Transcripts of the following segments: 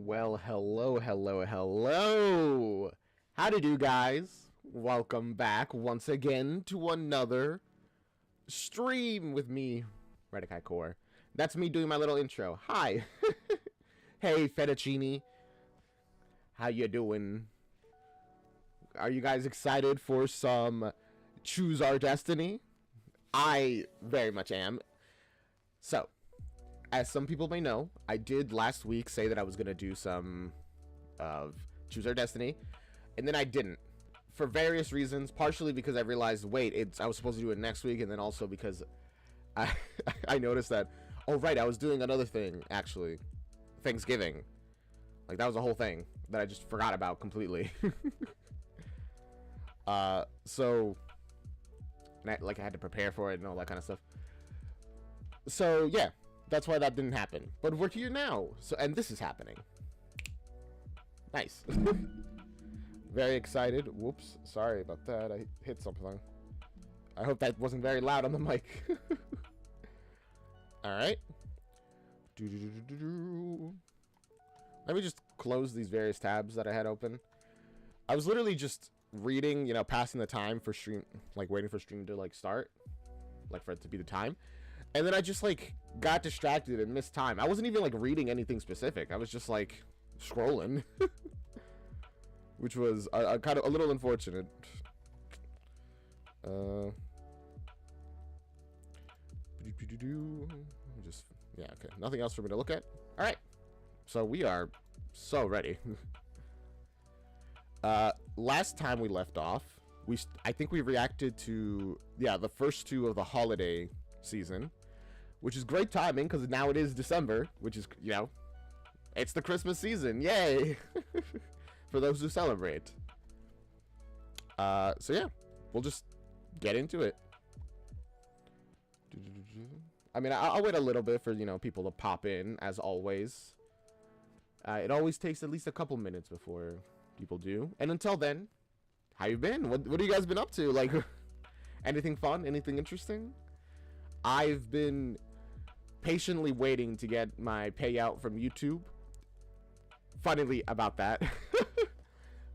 Well, hello, hello, hello. How to do, guys? Welcome back once again to another stream with me, Redikai Core. That's me doing my little intro. Hi. Hey, Fettuccine. How you doing? Are you guys excited for some Choose Our Destiny? I very much am. So, as some people may know, I did last week say that I was going to do some of Choose Our Destiny, and then I didn't. For various reasons, partially because I realized, wait, I was supposed to do it next week, and then also because I noticed that, oh right, I was doing another thing, actually. Thanksgiving. Like, that was a whole thing that I just forgot about completely. So, and I had to prepare for it and all that kind of stuff. So, yeah. That's why that didn't happen. But we're here now. So, and this is happening. Nice. Very excited. Whoops. Sorry about that. I hit something. I hope that wasn't very loud on the mic. Alright. Let me just close these various tabs that I had open. I was literally just reading, passing the time for stream, like waiting for stream to start. Like for it to be the time. And then I just got distracted and missed time. I wasn't even reading anything specific. I was just scrolling, which was kind of a little unfortunate. Just yeah, okay. Nothing else for me to look at. All right, so we are so ready. Last time we left off, I think we reacted to the first two of the holiday season. Which is great timing, because now it is December, which is, it's the Christmas season. Yay! For those who celebrate. So yeah, we'll just get into it. I mean, I'll wait a little bit for, people to pop in, as always. It always takes at least a couple minutes before people do. And until then, how you been? What have you guys been up to? Anything fun? Anything interesting? I've been patiently waiting to get my payout from YouTube. Funnily about that.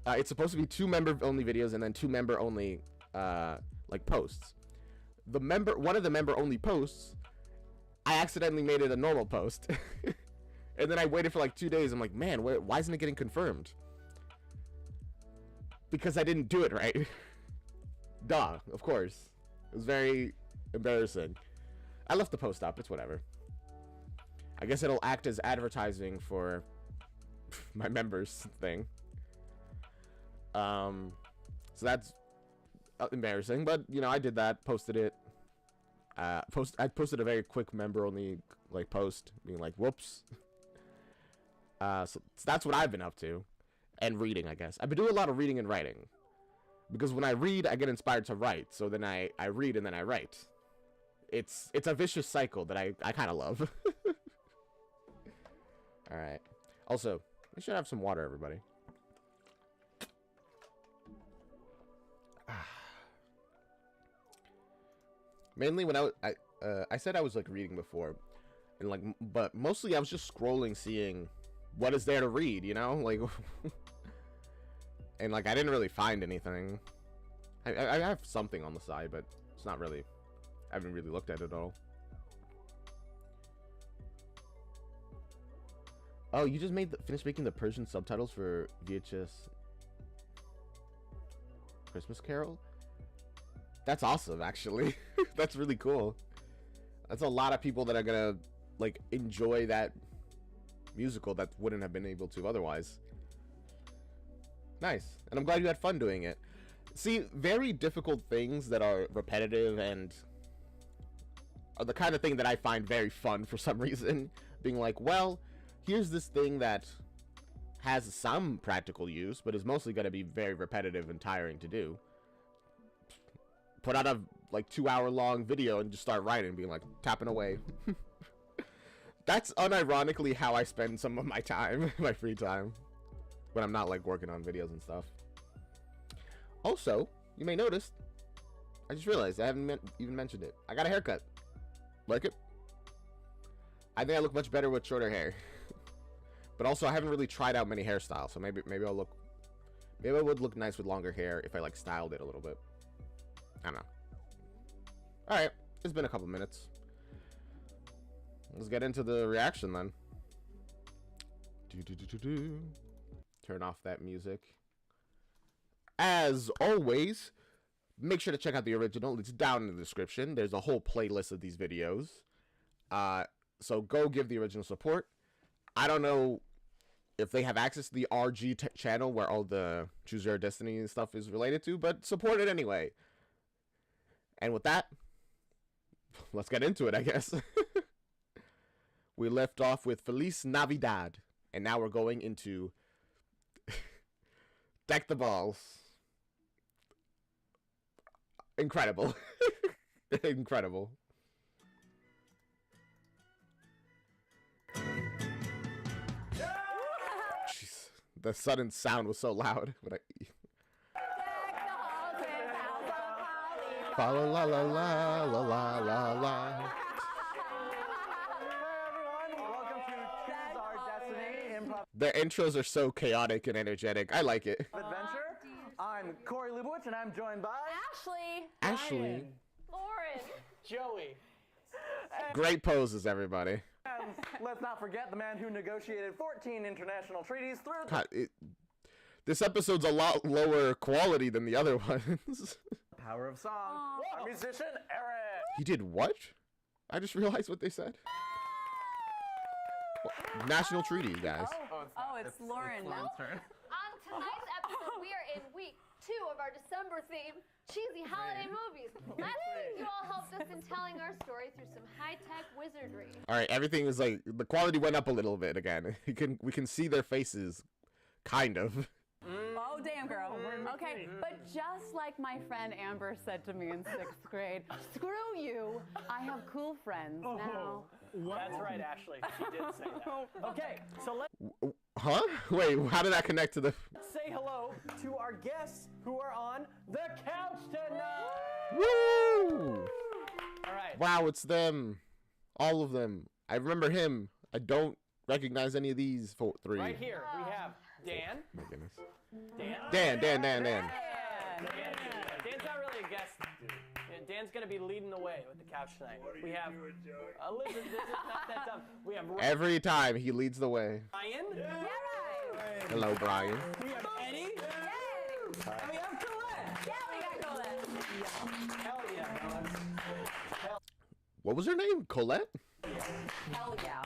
It's supposed to be 2 member-only videos and then 2 member-only posts. One of the member-only posts, I accidentally made it a normal post. And then I waited for 2 days. I'm like, man, why isn't it getting confirmed? Because I didn't do it right. Duh, of course. It was very embarrassing. I left the post up. It's whatever. I guess it'll act as advertising for my members thing. So that's embarrassing, but I did that. Posted it. I posted a very quick member-only post, being whoops. So that's what I've been up to, and reading. I guess I've been doing a lot of reading and writing, because when I read, I get inspired to write. So then I read and then I write. It's a vicious cycle that I kind of love. All right. Also, we should have some water, everybody. Mainly when I said I was reading before, and but mostly I was just scrolling, seeing what is there to read, and I didn't really find anything. I have something on the side, but it's not really. I haven't really looked at it at all. Oh, you just finished making the Persian subtitles for VHS Christmas Carol? That's awesome, actually. That's really cool. That's a lot of people that are gonna enjoy that musical that wouldn't have been able to otherwise. Nice. And I'm glad you had fun doing it. See, very difficult things that are repetitive and are the kind of thing that I find very fun for some reason. Being well, here's this thing that has some practical use, but is mostly going to be very repetitive and tiring to do. Put out a 2-hour-long video and just start writing, being tapping away. That's unironically how I spend some of my time, my free time, when I'm not working on videos and stuff. Also, you may notice, I just realized I haven't even mentioned it. I got a haircut. Like it? I think I look much better with shorter hair. But also, I haven't really tried out many hairstyles, so maybe it would look nice with longer hair if I like styled it a little bit. I don't know. All right, it's been a couple minutes. Let's get into the reaction then. Turn off that music. As always, make sure to check out the original. It's down in the description. There's a whole playlist of these videos. So go give the original support. I don't know if they have access to the RG channel where all the Choose Your Destiny and stuff is related to, but support it anyway. And with that, let's get into it, I guess. We left off with Feliz Navidad, and now we're going into Deck the Balls. Incredible. Incredible. Jeez, the sudden sound was so loud. Fa la la la la la la la la. Their intros are so chaotic and energetic. I like it. Adventure. I'm Corey Lubowitz, and I'm joined by Ashley. Ryan, Lauren, Joey. Great poses, everybody. And let's not forget the man who negotiated 14 international treaties through. God, this episode's a lot lower quality than the other ones. Power of song. Our musician Eric. He did what? I just realized what they said. National treaty, guys. it's Lauren now. turn. On tonight's episode, we are in week 2 of our December theme, cheesy holiday movies. Last week, you all helped us in telling our story through some high-tech wizardry. All right, everything is like the quality went up a little bit again. We can see their faces, kind of. Oh, damn, girl. Okay, but just like my friend Amber said to me in 6th grade, screw you, I have cool friends now. That's right, Ashley. She did say that. Okay, so let's Huh? Wait, how did that connect to the? say hello to our guests who are on the couch tonight. Woo! All right. Wow, it's them, all of them. I remember him. I don't recognize any of these three. Right here we have Dan. My goodness. Dan. Dan. Dan's not really a guest. Dan's gonna be leading the way with the couch tonight. We have listen, this is not that dumb. We have Every time he leads the way. Ryan. Hello, Brian. We have Eddie. And we have Colette. Yeah, we got Colette. Hell yeah. What was her name? Colette? Hell yeah.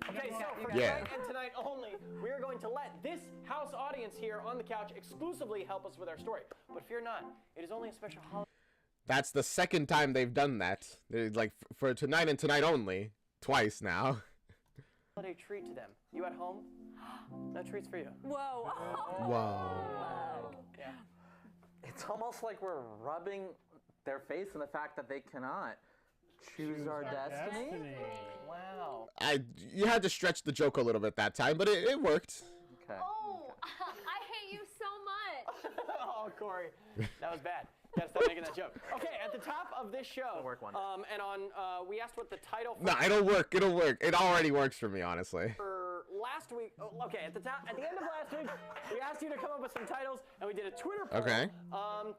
Okay, so for Yeah. tonight and tonight only, we are going to let this house audience here on the couch exclusively help us with our story. But fear not, it is only a special That's the second time they've done that. They're like for tonight and tonight only, twice now. holiday treat to them. You at home? No treats for you. Whoa. Wow. Yeah. It's almost like we're rubbing their face in the fact that they cannot choose our destiny. Wow. You had to stretch the joke a little bit that time, but it worked. Okay. Oh, I hate you so much. Oh, Corey, that was bad. Gotta stop making that joke. Okay, at the top of this show, work one. and on, we asked what the title No, it'll work. It'll work. It already works for me, honestly. for last week. Okay, at the end of last week, we asked you to come up with some titles, and we did a Twitter poll. Okay.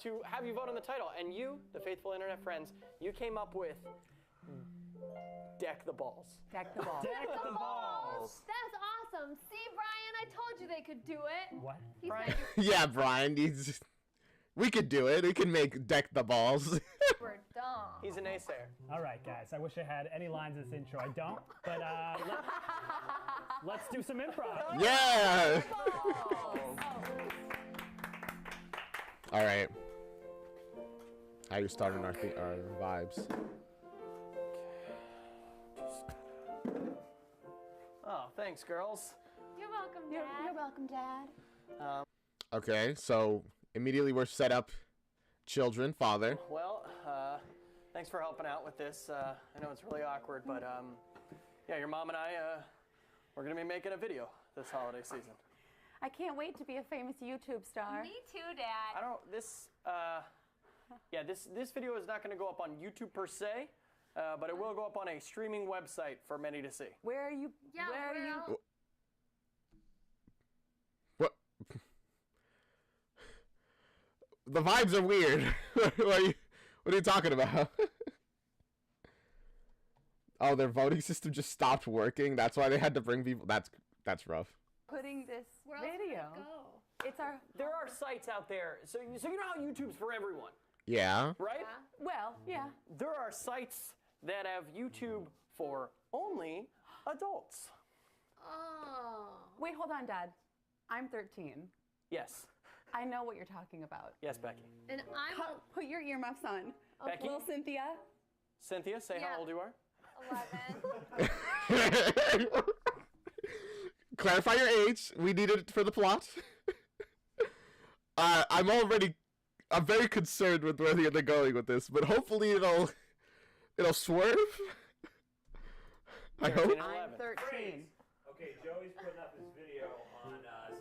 To have you vote on the title, and you, the faithful internet friends, you came up with Deck the Balls. Deck the ball. Deck the Balls. That's awesome. See, Brian, I told you they could do it. What? He Brian. said Yeah, Brian. We could do it. We can make Deck the Balls. you were dumb. He's a naysayer. All right, guys. I wish I had any lines in this intro. I don't, but let's do some improv. Yeah. All right. How you starting our vibes? Oh, thanks, girls. You're welcome, Dad. You're welcome, Dad. Okay, so immediately we're set up. Children, father. Well, thanks for helping out with this. I know it's really awkward, but yeah, your mom and I, we're gonna be making a video this holiday season. I can't wait to be a famous YouTube star. Me too, Dad. I don't, this video is not gonna go up on YouTube per se, but it will go up on a streaming website for many to see. Where are you? Yeah, where are you? well, What? The vibes are weird. What are you talking about? Oh, their voting system just stopped working. That's why they had to bring people. That's rough. Putting this where else video. would it go? It's our. There are sites out there, so you know how YouTube's for everyone, Yeah. right? Yeah. Well, yeah. There are sites that have YouTube for only adults. Oh. Wait, hold on, Dad. I'm 13. Yes. I know what you're talking about. Yes, Becky. And I'm Put your earmuffs on. Becky? Little Cynthia. Cynthia, say Yeah. how old you are. 11. Clarify your age. We need it for the plot. I'm very concerned with where they're going with this, but hopefully it'll swerve. I 13 hope. and I'm 11. 13. Okay, Joey's putting up his video on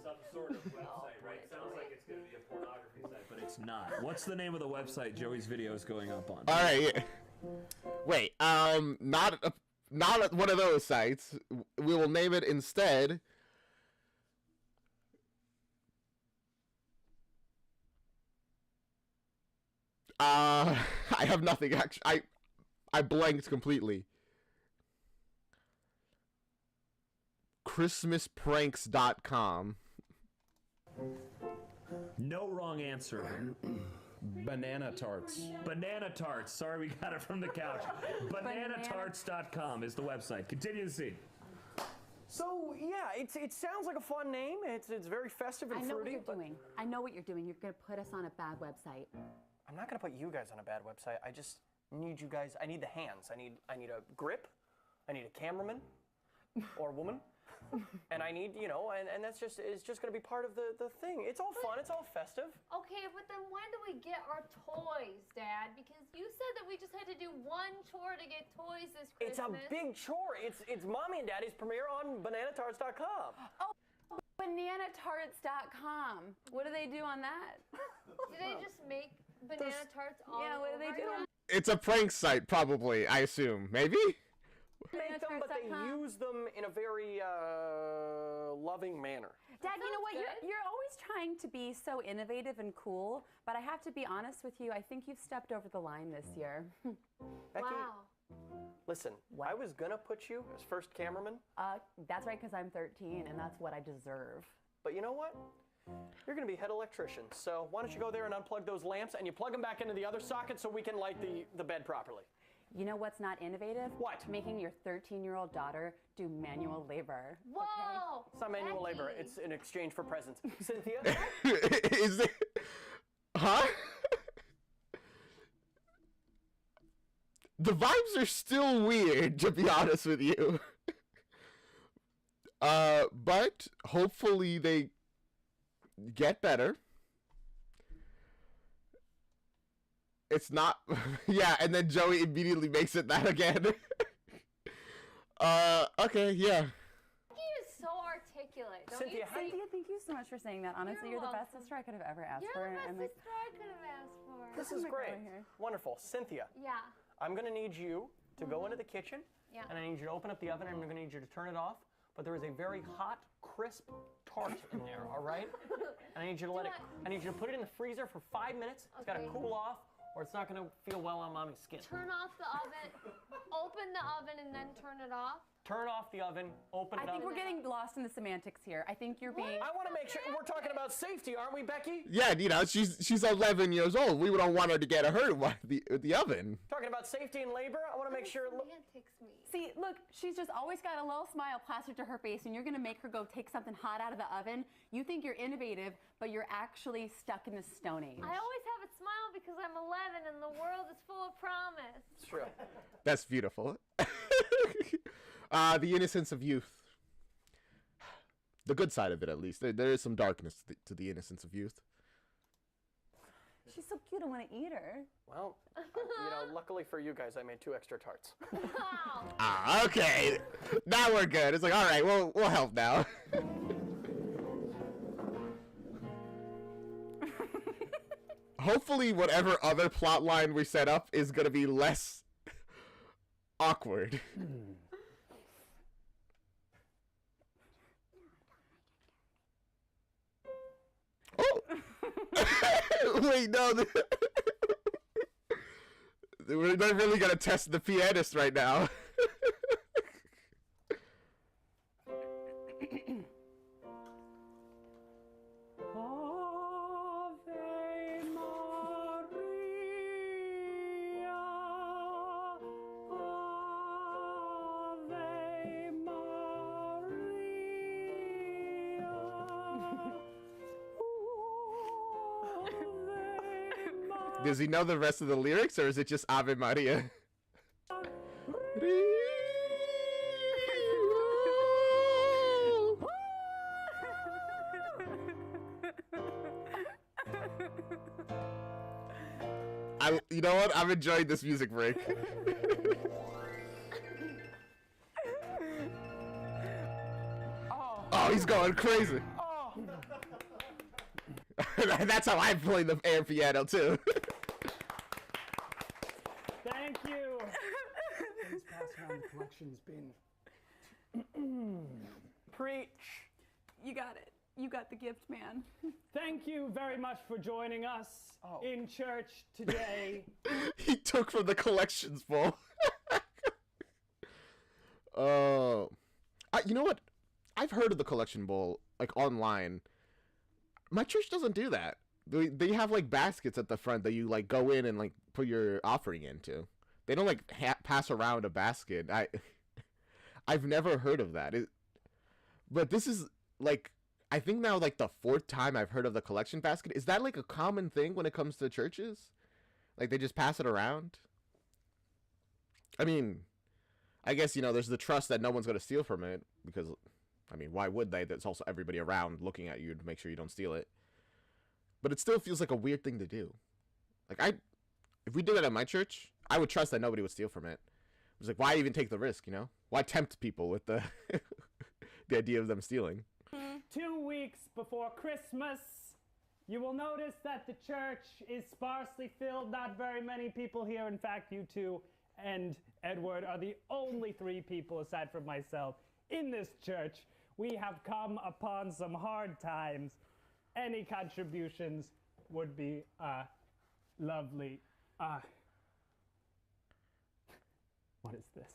some sort of website, right? Sounds like it's going to be a pornography site, but it's not. What's the name of the website Joey's video is going up on? All right. Yeah. Wait. Not one of those sites. We will name it instead. I have nothing. Actually, I blanked completely. ChristmasPranks.com. No wrong answer. Banana tarts. Banana tarts. Sorry, we got it from the couch. Bananatarts.com is the website. Continue to see. So yeah, it sounds like a fun name. It's very festive and I know what fruity. you're but doing. I know what you're doing. You're going to put us on a bad website. I'm not gonna put you guys on a bad website. I just need you guys. I need the hands. I need a grip. I need a cameraman or woman. And I need, and that's it's just gonna be part of the thing. It's all fun. It's all festive. Okay, but then when do we get our toys, Dad? Because you said that we just had to do one chore to get toys this It's a Christmas. big chore. It's Mommy and Daddy's premiere on BananaTarts.com. Bananatarts.com. What do they do on that? Did they just make banana tarts all Yeah, what do they do? over? It's a prank site, probably. I assume. Maybe. Make them, but they Bananatarts.com. use them in a very loving manner. Dad, you know what? sounds You're always trying to be so innovative and cool, but I have to be honest with you. I think you've stepped over the line this year. Becky, Wow. listen, What? I was gonna put you as first cameraman, That's right, because I'm 13, and that's what I deserve. but you know what? You're gonna be head electrician. So why don't you go there and unplug those lamps and you plug them back into the other socket so we can light the bed properly. You know what's not innovative? What? Making your 13-year-old daughter do manual labor. Whoa! It's not manual labor. Becky. It's in exchange for presents. Cynthia, Is it? Huh? The vibes are still weird, to be honest with you. But hopefully they get better. It's not. Yeah, and then Joey immediately makes it that again. Okay, yeah. He is so articulate. Don't Cynthia, you how do think? Cynthia, thank you so much for saying that. Honestly, You're you're, the best welcome. sister I could have ever asked You're for. the best and like, sister I could have asked for. this is my great. God, here. Wonderful. Cynthia, Yeah. I'm gonna need you to go into the kitchen Yeah. and I need you to open up the oven and I'm gonna need you to turn it off. But there is a very hot, crisp tart in there, all right? And I need you to let it, I need you to put it in the freezer for 5 minutes. It's gotta Okay. cool off or it's not gonna feel well on mommy's skin. Turn off the oven, open the oven, and then turn it off. Turn off the oven, open it I think up. we're getting lost in the semantics here. I think you're being. I wanna make sure, we're talking about safety, aren't we, Becky? Yeah, she's 11 years old. We don't want her to get hurt by the oven. Talking about safety and labor, I wanna make sure, Semantics me. See, look, she's just always got a little smile plastered to her face, and you're gonna make her go take something hot out of the oven. You think you're innovative, but you're actually stuck in the Stone Age. I always have a smile because I'm 11 and the world is full of promise. it's true. That's beautiful. The innocence of youth. The good side of it, at least. There is some darkness to the innocence of youth. She's so cute, I want to eat her. Well, luckily for you guys, I made 2 extra tarts. Wow. Okay. Now we're good. It's like, all right, we'll help now. Hopefully, whatever other plot line we set up is gonna be less awkward. Oh! Wait, no. We're not really gonna test the pianist right now. Ave Maria, Ave Maria. Does he know the rest of the lyrics, or is it just Ave Maria? You know what? I'm enjoying this music break. Oh, he's going crazy. That's how I play the air piano too. Thank you. Things passed around the collection's been. Preach. You got it. You got the gift, man. Thank you very much for joining us in church today. He took from the collections bowl. Oh, you know what? I've heard of the collection bowl, like online. My church doesn't do that. They have like baskets at the front that you like go in and like put your offering into. They don't like pass around a basket. I've never heard of that. But this is like, I think now like the 4th time I've heard of the collection basket. Is that like a common thing when it comes to churches? Like they just pass it around? I mean, I guess, you know, there's the trust that no one's going to steal from it because, I mean, why would they? There's also everybody around looking at you to make sure you don't steal it. But it still feels like a weird thing to do. Like if we did that at my church, I would trust that nobody would steal from it. It was like, why even take the risk, you know? Why tempt people with the the idea of them stealing? 2 weeks before Christmas, you will notice that the church is sparsely filled. Not very many people here. In fact, you two and Edward are the only 3 people, aside from myself, in this church. We have come upon some hard times. Any contributions would be lovely. What is this?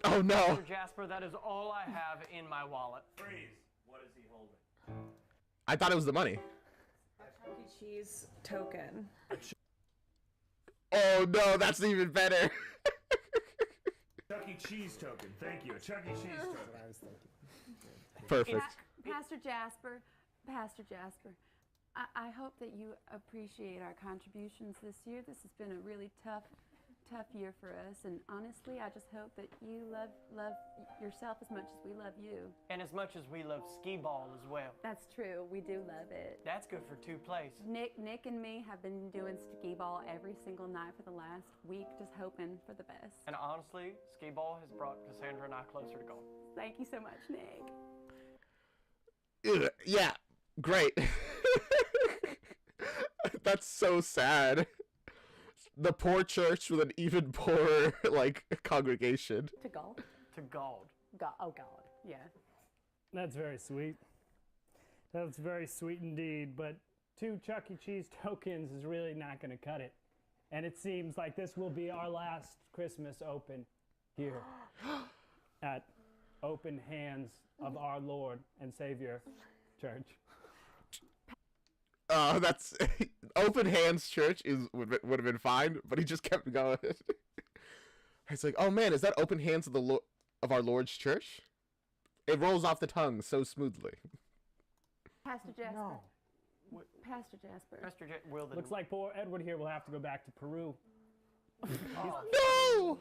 Oh no! Mr. Jasper, that is all I have in my wallet. Freeze. What is he holding? I thought it was the money. A Chuck E. Cheese token. Oh no, that's even better. Chuck E. Cheese token. Thank you. A Chuck E. Cheese token. What I was thinking. Perfect. Pastor Jasper, I hope that you appreciate our contributions this year. This has been a really tough year for us, and honestly, I just hope that you love yourself as much as we love you. And as much as we love skee ball as well. That's true. We do love it. That's good for 2 plays. Nick and me have been doing skee ball every single night for the last week, just hoping for the best. And honestly, skee ball has brought Cassandra and I closer to God. Thank you so much, Nick. Yeah, great. That's so sad. The poor church with an even poorer, like, congregation. To God? To God. Oh, God. Yeah. That's very sweet. That's very sweet indeed, but 2 Chuck E. Cheese tokens is really not going to cut it. And it seems like this will be our last Christmas open here at Open Hands of Our Lord and Savior Church. That's Open Hands Church would have been fine, but he just kept going. It's like, oh man, is that Open Hands of Our Lord's Church? It rolls off the tongue so smoothly. Pastor Jasper. No. Pastor Jasper. Looks like poor Edward here will have to go back to Peru. No!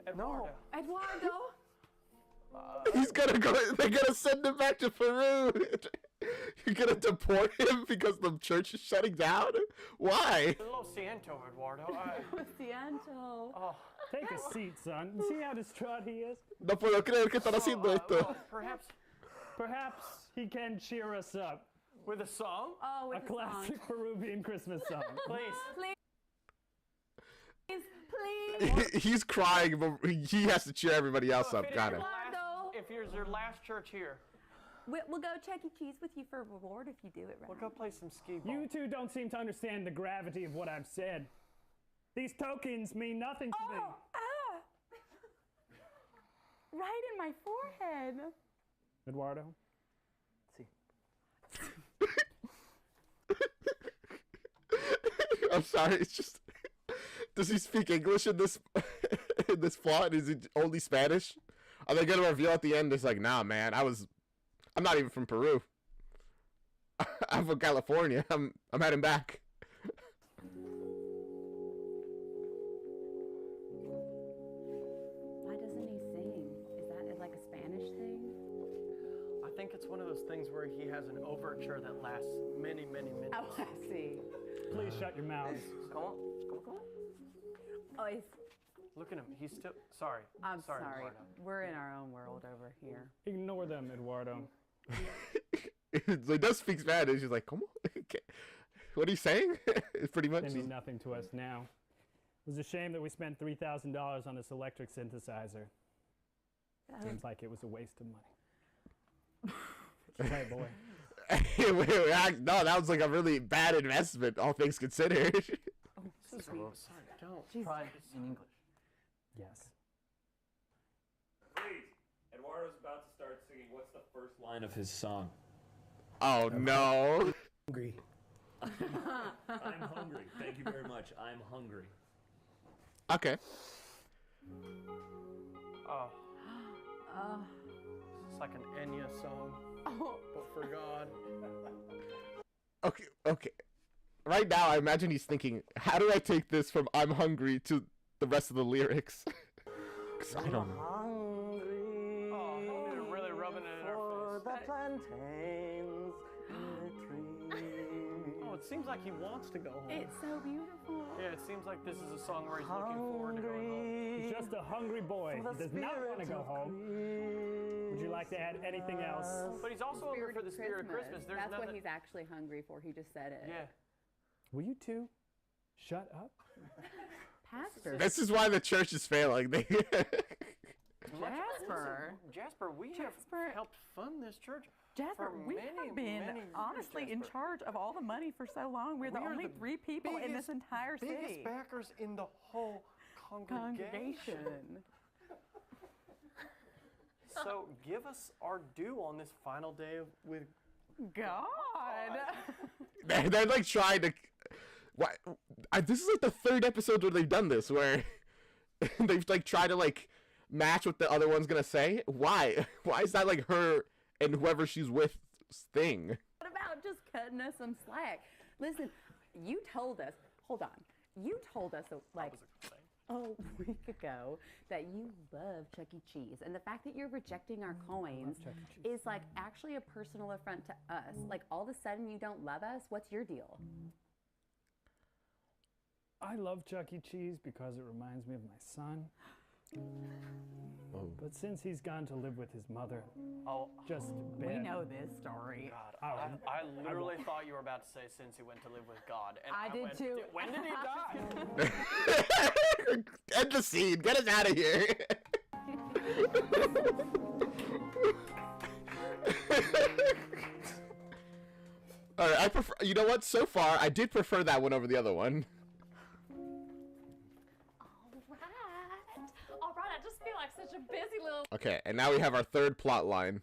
Eduardo. Eduardo? He's gonna go. They're gonna send him back to Peru. You're gonna deport him because the church is shutting down? Why? Lo siento, Eduardo. Siento. Oh. Take a seat, son. See how distraught he is? No puedo creer que están haciendo esto. Perhaps he can cheer us up. With a song? Oh, with a classic song. Peruvian Christmas song. Please. Please. please. He's crying, but he has to cheer everybody else So up. if it Got is it. your last- If you're your last church here, We'll go Chuck E. Cheese with you for a reward if you do it right. we'll go play some skee ball. You two don't seem to understand the gravity of what I've said. These tokens mean nothing to me. Right in my forehead. Eduardo? I'm sorry. It's just. Does he speak English in this in this plot? Is it only Spanish? Are they gonna reveal at the end? It's like, nah, man. I'm not even from Peru. I'm from California. I'm heading back. Why doesn't he sing? Is that like a Spanish thing? I think it's one of those things where he has an overture that lasts many, many minutes. Oh, I see. Please shut your mouths. Come on. Come on. Oh, he's, Look at him. He's still. Sorry. I'm sorry. Eduardo. We're in our own world over here. Ignore them, Eduardo. So he does speak Spanish. He's like, come on. Okay. What are you saying? It's pretty much. They mean nothing to us now. It was a shame that we spent $3,000 on this electric synthesizer. Seems like it was a waste of money. Hey, boy. No, that was like a really bad investment, all things considered. This is sorry. Don't. Try in English. Yes. Please, Eduardo's about to start singing. What's the first line of his song? Oh no. Hungry. I'm hungry. Thank you very much. I'm hungry. Okay. Oh. It's like an Enya song, but for God. Okay. Right now, I imagine he's thinking, how do I take this from I'm hungry to the rest of the lyrics? 'Cause I don't know. Hungry. Oh, they're really rubbing it in our for face. the plantains in the tree. Oh, it seems like he wants to go home. It's so beautiful. Yeah, it seems like this is a song where he's looking forward to going home. He's just a hungry boy. He does not want to go home. Would you like to add anything else? But he's also over for the spirit of Christmas. There's That's nothing. what he's actually hungry for. He just said it. Yeah. Will you two shut up? Pastor. This is why the church is failing. They Jasper, we Jasper. have helped fund this church. Jasper, for we many, have been many years, honestly in Jasper. charge of all the money for so long. We're the We are only the 3 people in this entire biggest city. backers in the whole congregation. So give us our due on this final day with God. they're like trying to. Why? This is like the 3rd episode where they've done this, where they've like tried to like match what the other one's gonna say. Why? Why is that like her and whoever she's with thing? What about just cutting us some slack? Listen, you told us. Hold on. You told us like a week ago that you love Chuck E. Cheese, and the fact that you're rejecting our coins is like actually a personal affront to us. Like all of a sudden you don't love us. What's your deal? I love Chuck E. Cheese because it reminds me of my son. But since he's gone to live with his mother, just We bad. know this story. God, I literally thought you were about to say since he went to live with God. And I did went, too. When did he die? End the scene. Get us out of here. All right, I prefer. You know what? So far, I did prefer that one over the other one. All right. I just feel like such a busy little. Okay, and now we have our 3rd plot line.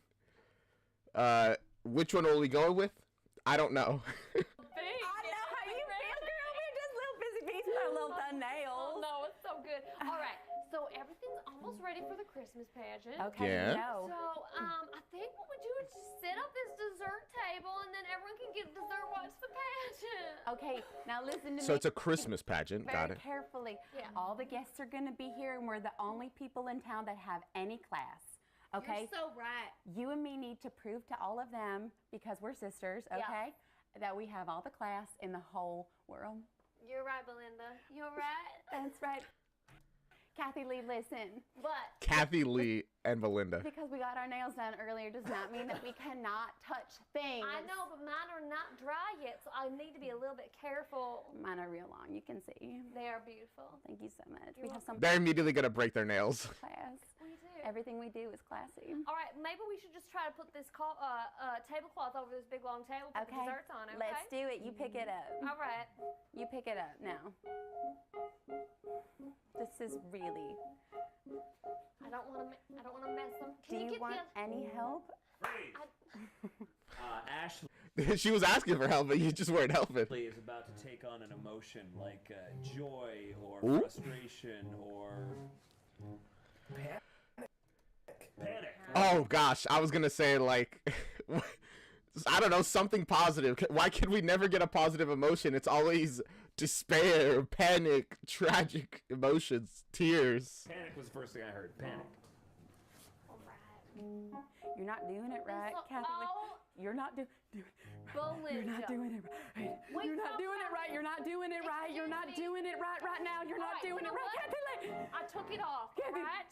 Which one are we going with? I don't know. I know how you feel, girl. We're just little busy bees with our little thumbnails. Oh no, it's so good. All right, so everything's almost ready for the Christmas pageant. Okay, Yeah. no. So, I think what we do is just set up this dessert table, and then everyone can get dessert watch the pageant. Okay, now listen to So me it's a Christmas pageant. very Got it. carefully. Yeah. All the guests are going to be here, and we're the only people in town that have any class. Okay? You're so right. You and me need to prove to all of them, because we're sisters, Yeah. okay, that we have all the class in the whole world. You're right, Belinda. You're right. That's right. Kathy Lee, listen. What? Kathy Lee and Belinda. Because we got our nails done earlier does not mean that we cannot touch things. I know, but mine are not dry yet, so I need to be a little bit careful. Mine are real long. You can see. They are beautiful. Thank you so much. We have some They're immediately gonna break their nails. class. We do. Everything we do is classy. All right, maybe we should just try to put this tablecloth over this big long table, put the Okay. desserts on it, okay? Let's do it. You pick it up. All right. You pick it up now. This is really. I don't want to mess them. Do Can you get want the any help? Ashley She was asking for help, but you just weren't helping. is about to take on an emotion like joy or Ooh. frustration or panic. Oh gosh, I was gonna say like, I don't know, something positive. Why can we never get a positive emotion? It's always despair, panic, tragic emotions, tears. Panic was the first thing I heard. Panic. You're not doing it right, Kathy. Oh, You're not doing. Belinda. You're not doing it right. Wait, You're not stop, doing it stop. right. You're not doing it right. You're not Excuse me. doing it right now. You're not All right, doing you it know right, what? Kathy Lee. I took it off, Kathy. right?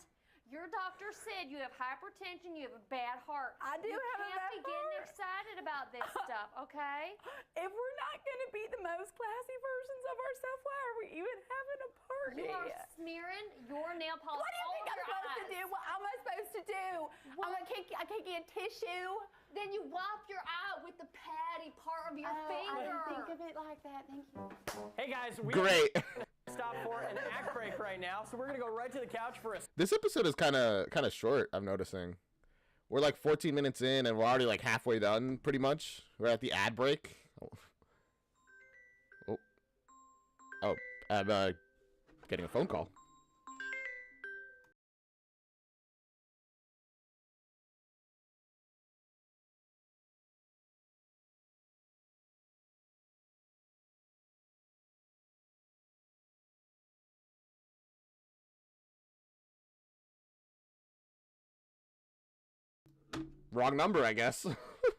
Your doctor said you have hypertension, you have a bad heart. I do you have a can't bad be getting heart. excited about this stuff, okay? If we're not going to be the most classy versions of ourselves, why are we even having a party? You are smearing your nail polish What do you all think I'm over your supposed to eyes. do? What am I supposed to do? I can't get tissue. Then you wipe your eye with the patty part of your I finger. didn't think of it like that. Thank you. Hey guys, we Great. stop for an act break right now, so we're gonna go right to the couch for a This episode is kind of short. I'm noticing. We're like 14 minutes in, and we're already like halfway done, pretty much. We're at the ad break. Oh, I'm getting a phone call. Wrong number, I guess.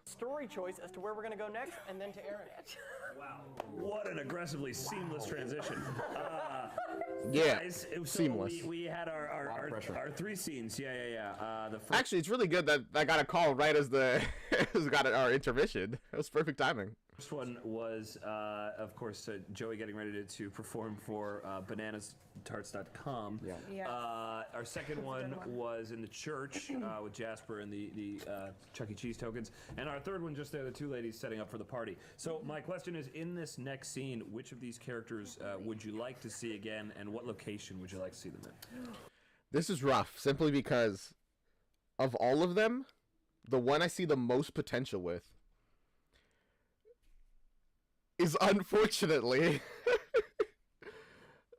story choice as to where we're gonna go next, and then to Aaron. Wow, what an aggressively seamless transition. Yeah, Guys, so seamless. We had our three scenes. Yeah. The first Actually, it's really good that I got a call right as the as we got our intermission. It was perfect timing. First one was, of course, Joey getting ready to perform for bananastarts.com. Yeah. Our second one was in the church with Jasper and the Chuck E. Cheese tokens. And our third one, just there, the two ladies setting up for the party. So my question is, in this next scene, which of these characters would you like to see again, and what location would you like to see them in? This is rough, simply because of all of them, the one I see the most potential with is unfortunately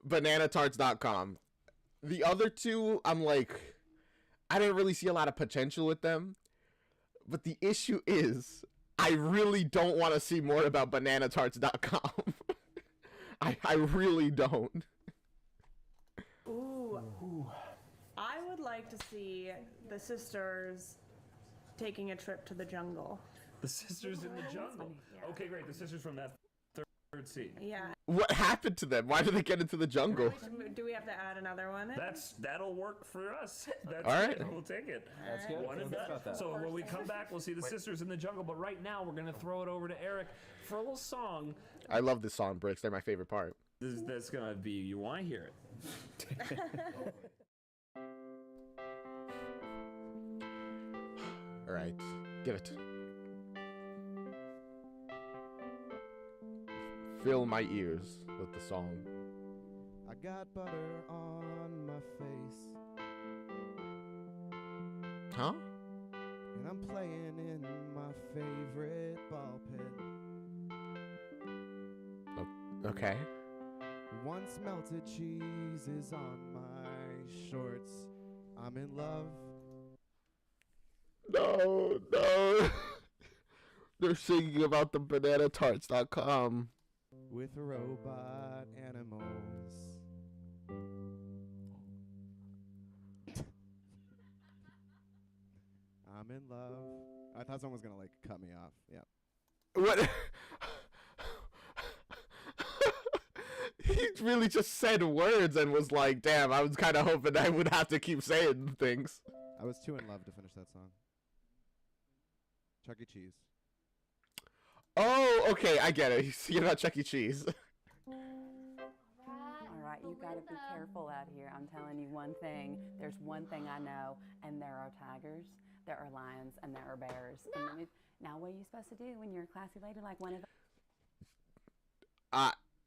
bananatarts.com. The other two, I'm like, I didn't really see a lot of potential with them. But the issue is, I really don't want to see more about bananatarts.com. I really don't. Ooh. I would like to see the sisters taking a trip to the jungle. The sisters in the jungle. Okay, great. The sisters from that third scene. Yeah. What happened to them? Why did they get into the jungle? Do we have to add another one? That'll work for us. That's All right. good. We'll take it. That's good. One and Feel good done. about that. So when we come back, we'll see the sisters in the jungle. But right now, we're gonna throw it over to Eric for a little song. I love this song, Bricks. They're my favorite part. That's gonna be. You want to hear it? All right, give it. Fill my ears with the song. I got butter on my face, Huh? and I'm playing in my favorite ball pit. Okay. Once melted cheese is on my shorts. I'm in love. No. They're singing about the bananatarts.com. With robot animals. I'm in love. I thought someone was gonna like cut me off. Yeah. What? he really just said words and was like, damn, I was kind of hoping I would have to keep saying things. I was too in love to finish that song. Chuck E. Cheese. Oh, okay, I get it. He's thinking about Chuck E. Cheese. All right, you gotta be careful out here. I'm telling you one thing. There's one thing I know, and there are tigers, there are lions, and there are bears. And now, what are you supposed to do when you're a classy lady like one of them?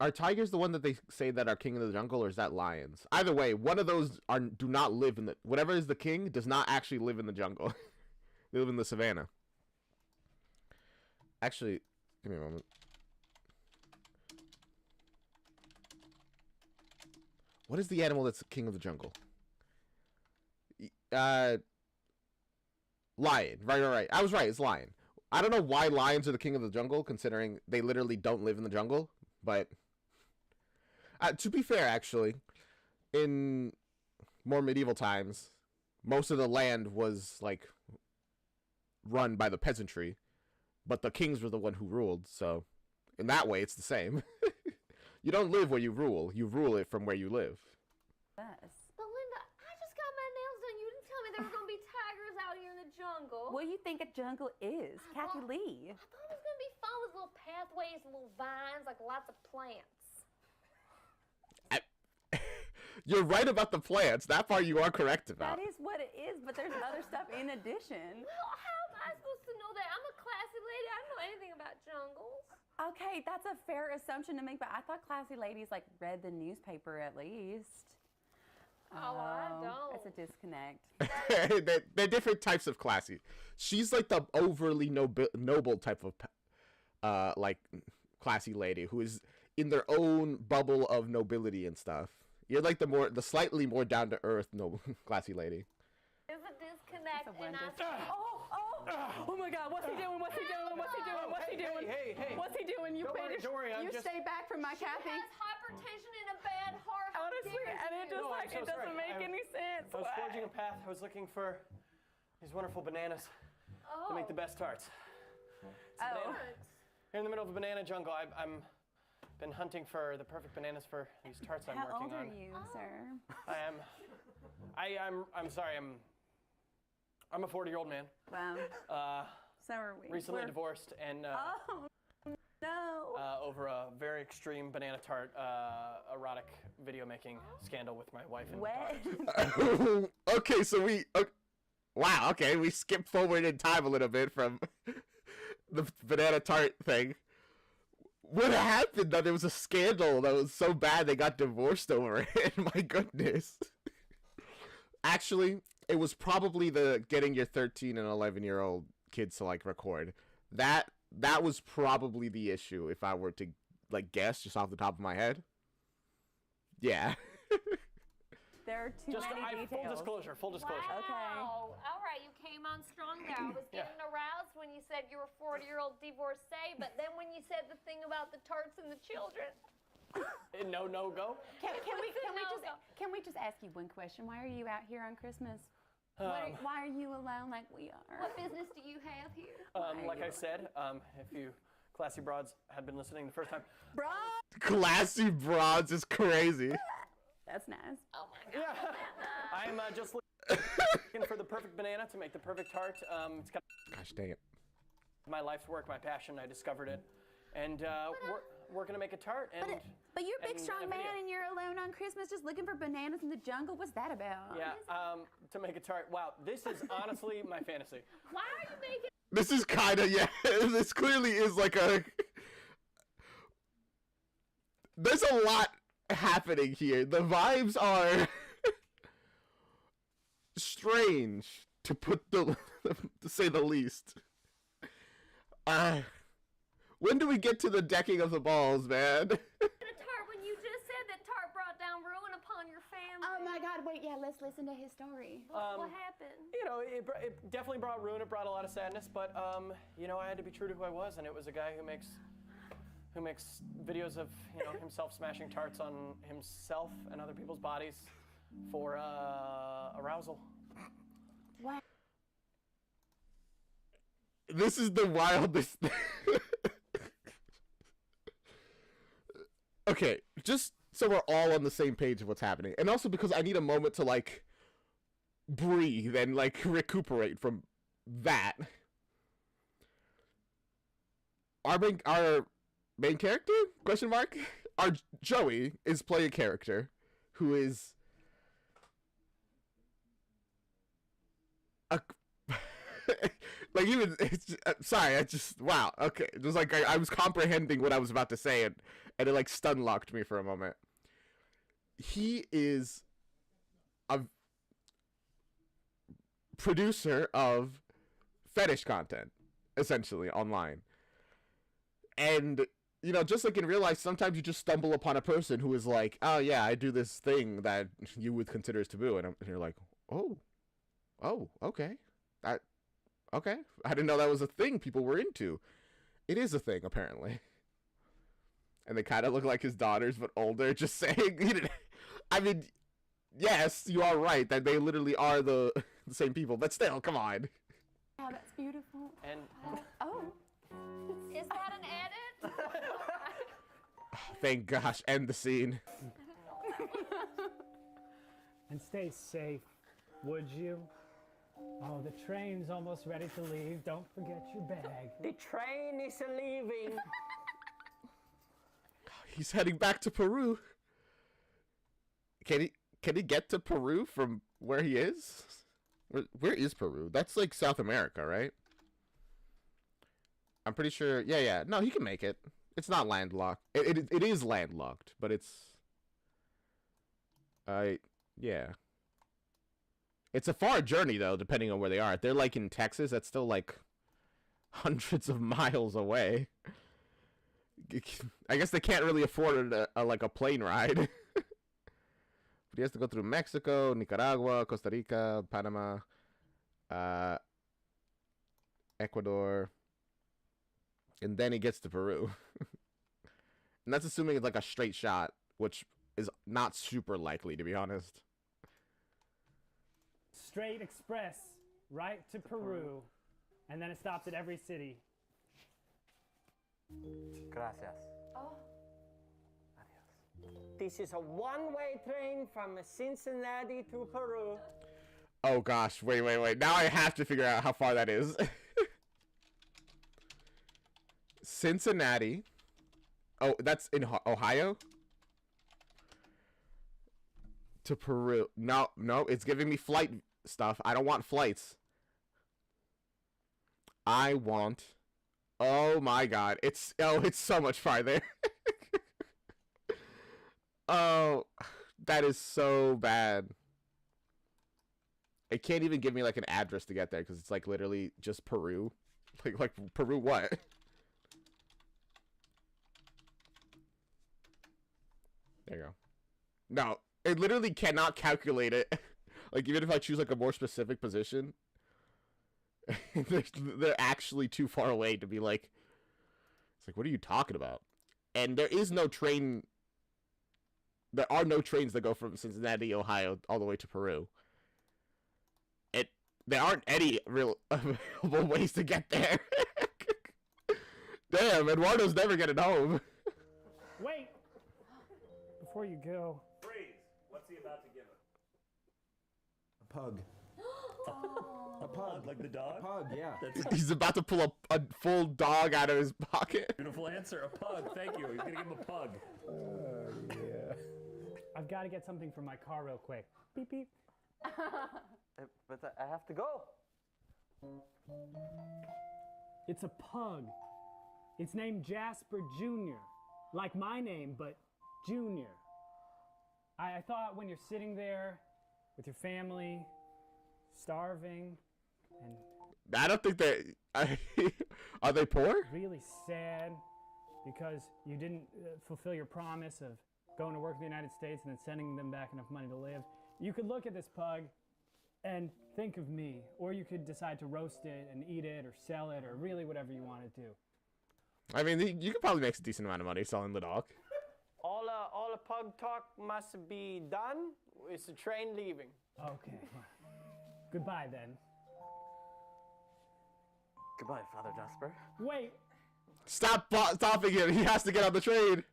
Are tigers the one that they say that are king of the jungle, or is that lions? Either way, one of those do not live in the... Whatever is the king does not actually live in the jungle. They live in the savannah. Actually, give me a moment. What is the animal that's the king of the jungle? Lion. Right. I was right. It's lion. I don't know why lions are the king of the jungle, considering they literally don't live in the jungle. But to be fair, actually, in more medieval times, most of the land was like run by the peasantry, but the kings were the one who ruled. So in that way, it's the same. You don't live where you rule it from where you live. Yes. Belinda, I just got my nails done. You didn't tell me there were going to be tigers out here in the jungle. What do you think a jungle is? Kathy Lee. I thought it was going to be fun with little pathways and little vines, like lots of plants. You're right about the plants. That part you are correct about. That is what it is, but there's other stuff in addition. Well, how am I supposed to know that? I'm a classy lady. I don't know anything about jungles. Okay, that's a fair assumption to make, but I thought classy ladies like read the newspaper at least. Oh, I don't. It's a disconnect. They're different types of classy. She's like the overly noble type of like classy lady who is in their own bubble of nobility and stuff. You're like the slightly more down to earth noble classy lady. There's a disconnect, and Oh my God! What's he doing? What's he doing? What's he doing? What's he doing? Hey! What's he doing? You Don't worry, I'm just... stay back from my Kathy. She has hypertension and a bad heart. Honestly, and it just it doesn't make any sense. I was forging a path. I was looking for these wonderful bananas to make the best tarts. Here in the middle of a banana jungle, I'm been hunting for the perfect bananas for these tarts I'm working on. How old are you, sir? I'm sorry. I'm a 40-year-old man. Wow. So are we. Recently divorced and no. over a very extreme banana tart erotic video making scandal with my wife and daughter. Okay, so wow, okay, we skipped forward in time a little bit from the banana tart thing. What happened? That there was a scandal that was so bad they got divorced over it. My goodness. Actually, it was probably the getting your 13 and 11-year-old kids to like record. That was probably the issue if I were to like guess just off the top of my head. Yeah. There are too many details. Full disclosure. Wow. Okay. All right, you came on strong there. I was getting aroused when you said you were 40-year-old divorcee, but then when you said the thing about the tarts and the children. No go. Can we just ask you one question? Why are you out here on Christmas? Why are you alone like we are? What business do you have here? Like I said, if you classy broads had been listening the first time. Classy broads is crazy. That's nice. Oh my God. Yeah. I'm just looking for the perfect banana to make the perfect tart. It's got Gosh dang it. my life's work, my passion. I discovered it, and we're gonna make a tart. And but you're a big, and strong a man, video. and you're alone on Christmas, just looking for bananas in the jungle. What's that about? Yeah. To make a tart. Wow. This is honestly my fantasy. Why are you making? This is kind of this clearly is like a. There's a lot happening here. The vibes are strange to say the least. When do we get to the decking of the balls, man? Tart, when you just said that tart brought down ruin upon your family. Oh my God! Wait, yeah, let's listen to his story. What happened? You know, it definitely brought ruin. It brought a lot of sadness, but you know, I had to be true to who I was, and it was a guy who makes videos of himself smashing tarts on himself and other people's bodies for arousal. Wow. This is the wildest. Okay, just so we're all on the same page of what's happening. And also because I need a moment to, like, breathe and, like, recuperate from that. Our main character? Question mark? Our Joey is playing a character who is a like even sorry, I just wow, okay. Just like I was comprehending what I was about to say and it like stun locked me for a moment. He is a producer of fetish content, essentially, online. And, you know, just like in real life, sometimes you just stumble upon a person who is like, oh, yeah, I do this thing that you would consider as taboo. And you're like, oh, okay. Okay. I didn't know that was a thing people were into. It is a thing, apparently. And they kind of look like his daughters, but older, just saying. I mean, yes, you are right that they literally are the same people, but still, come on. Oh, that's beautiful. And Oh. Is that an edit? Thank gosh, end the scene. And stay safe, would you? Oh, the train's almost ready to leave. Don't forget your bag. the train is leaving. He's heading back to Peru. Can he get to Peru from where he is? Where is Peru? That's like South America, right? I'm pretty sure. Yeah. No, he can make it. It's not landlocked. It is landlocked, but it's. Yeah. It's a far journey though, depending on where they are. If they're like in Texas, that's still like hundreds of miles away. I guess they can't really afford like a plane ride. But he has to go through Mexico, Nicaragua, Costa Rica, Panama, Ecuador. And then he gets to Peru. And that's assuming it's like a straight shot, which is not super likely, to be honest. Straight express, right to Peru. And then it stops at every city. Gracias. This is a one-way train from Cincinnati to Peru. Oh gosh, wait. Now I have to figure out how far that is. Cincinnati. Oh, that's in Ohio? To Peru. No, it's giving me flight stuff. I don't want flights. I want... Oh my god. It's so much farther. Oh, that is so bad. It can't even give me like an address to get there because it's like literally just Peru. Like Peru what? There you go. No, it literally cannot calculate it. Like even if I choose like a more specific position, they're actually too far away to be like. It's like, what are you talking about? And there is no train. There are no trains that go from Cincinnati, Ohio, all the way to Peru. There aren't any real available ways to get there. Damn, Eduardo's never getting home. Wait! Before you go. Freeze! What's he about to give him? A pug. A pug, like the dog? A pug, yeah. That's He's about to pull a full dog out of his pocket. a beautiful answer. A pug. Thank you. He's gonna give him a pug. Yeah. I've got to get something from my car real quick. Beep, beep. But I have to go. It's a pug. It's named Jasper Jr. Like my name, but Junior. I thought when you're sitting there with your family, starving, and I don't think they... Are they poor? really sad because you didn't fulfill your promise of going to work in the United States and then sending them back enough money to live, you could look at this pug and think of me, or you could decide to roast it and eat it or sell it or really whatever you want to do. I mean, you could probably make a decent amount of money selling the dog. All the pug talk must be done. It's the train leaving. Okay. Goodbye then. Goodbye, Father Jasper. Wait, Stop stopping him. He has to get on the train.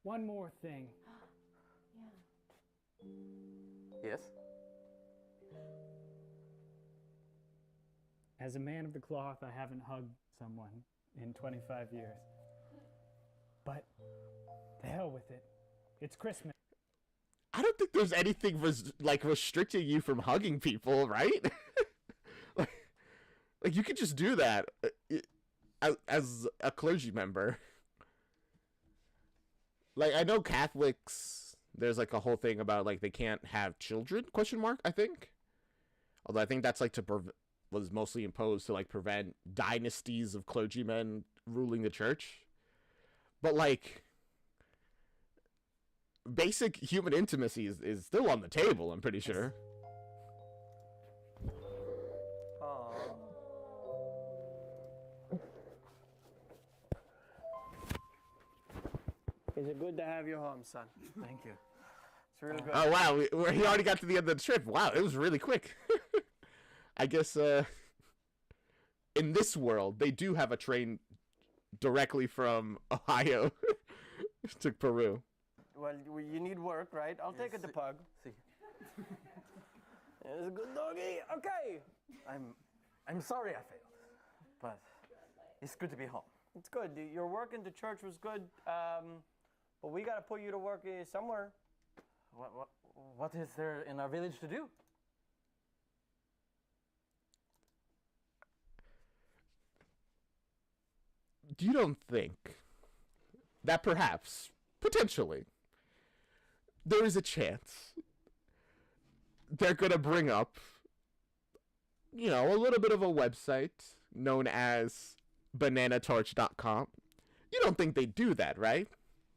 one more thing. Yes? As a man of the cloth, I haven't hugged someone in 25 years. But the hell with it. It's Christmas. I don't think there's anything restricting you from hugging people, right? like you could just do that as a clergy member. Like, I know Catholics, there's like a whole thing about like they can't have children, ? I think. Although I think that's like was mostly imposed to like prevent dynasties of clergymen ruling the church. But like basic human intimacy is still on the table, I'm pretty sure. Is it good to have you home, son? Thank you. It's really good. Oh wow, he already got to the end of the trip. Wow, it was really quick. I guess in this world they do have a train directly from Ohio to Peru. Well, you need work, right? I'll take it to Pug. See. It's a good doggy. Okay. I'm sorry I failed, but it's good to be home. It's good. Your work in the church was good, but we got to put you to work somewhere. What is there in our village to do? You don't think that perhaps, potentially, there is a chance they're going to bring up, you know, a little bit of a website known as bananatorch.com. You don't think they do that, right?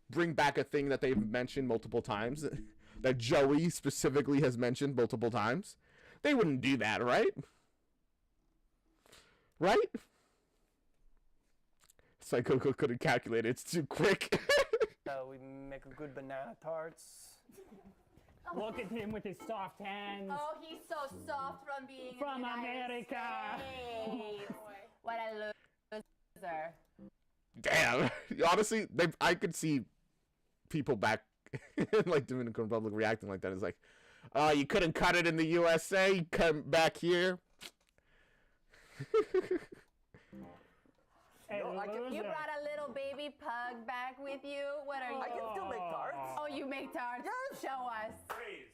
Bring back a thing that they've mentioned multiple times, that Joey specifically has mentioned multiple times. They wouldn't do that, right? Right? Psycho couldn't calculate it. It's too quick. We make a good banana tarts. Look at him with his soft hands. Oh, he's so soft from being From in the United America. States. What a loser. Damn. Honestly, I could see people back in like Dominican Republic reacting like that. It's like, oh, you couldn't cut it in the USA. You come back here. Hey, You brought a little baby pug back with you. What are you? I can still make tarts. Oh, you make tarts. Show us. Freeze.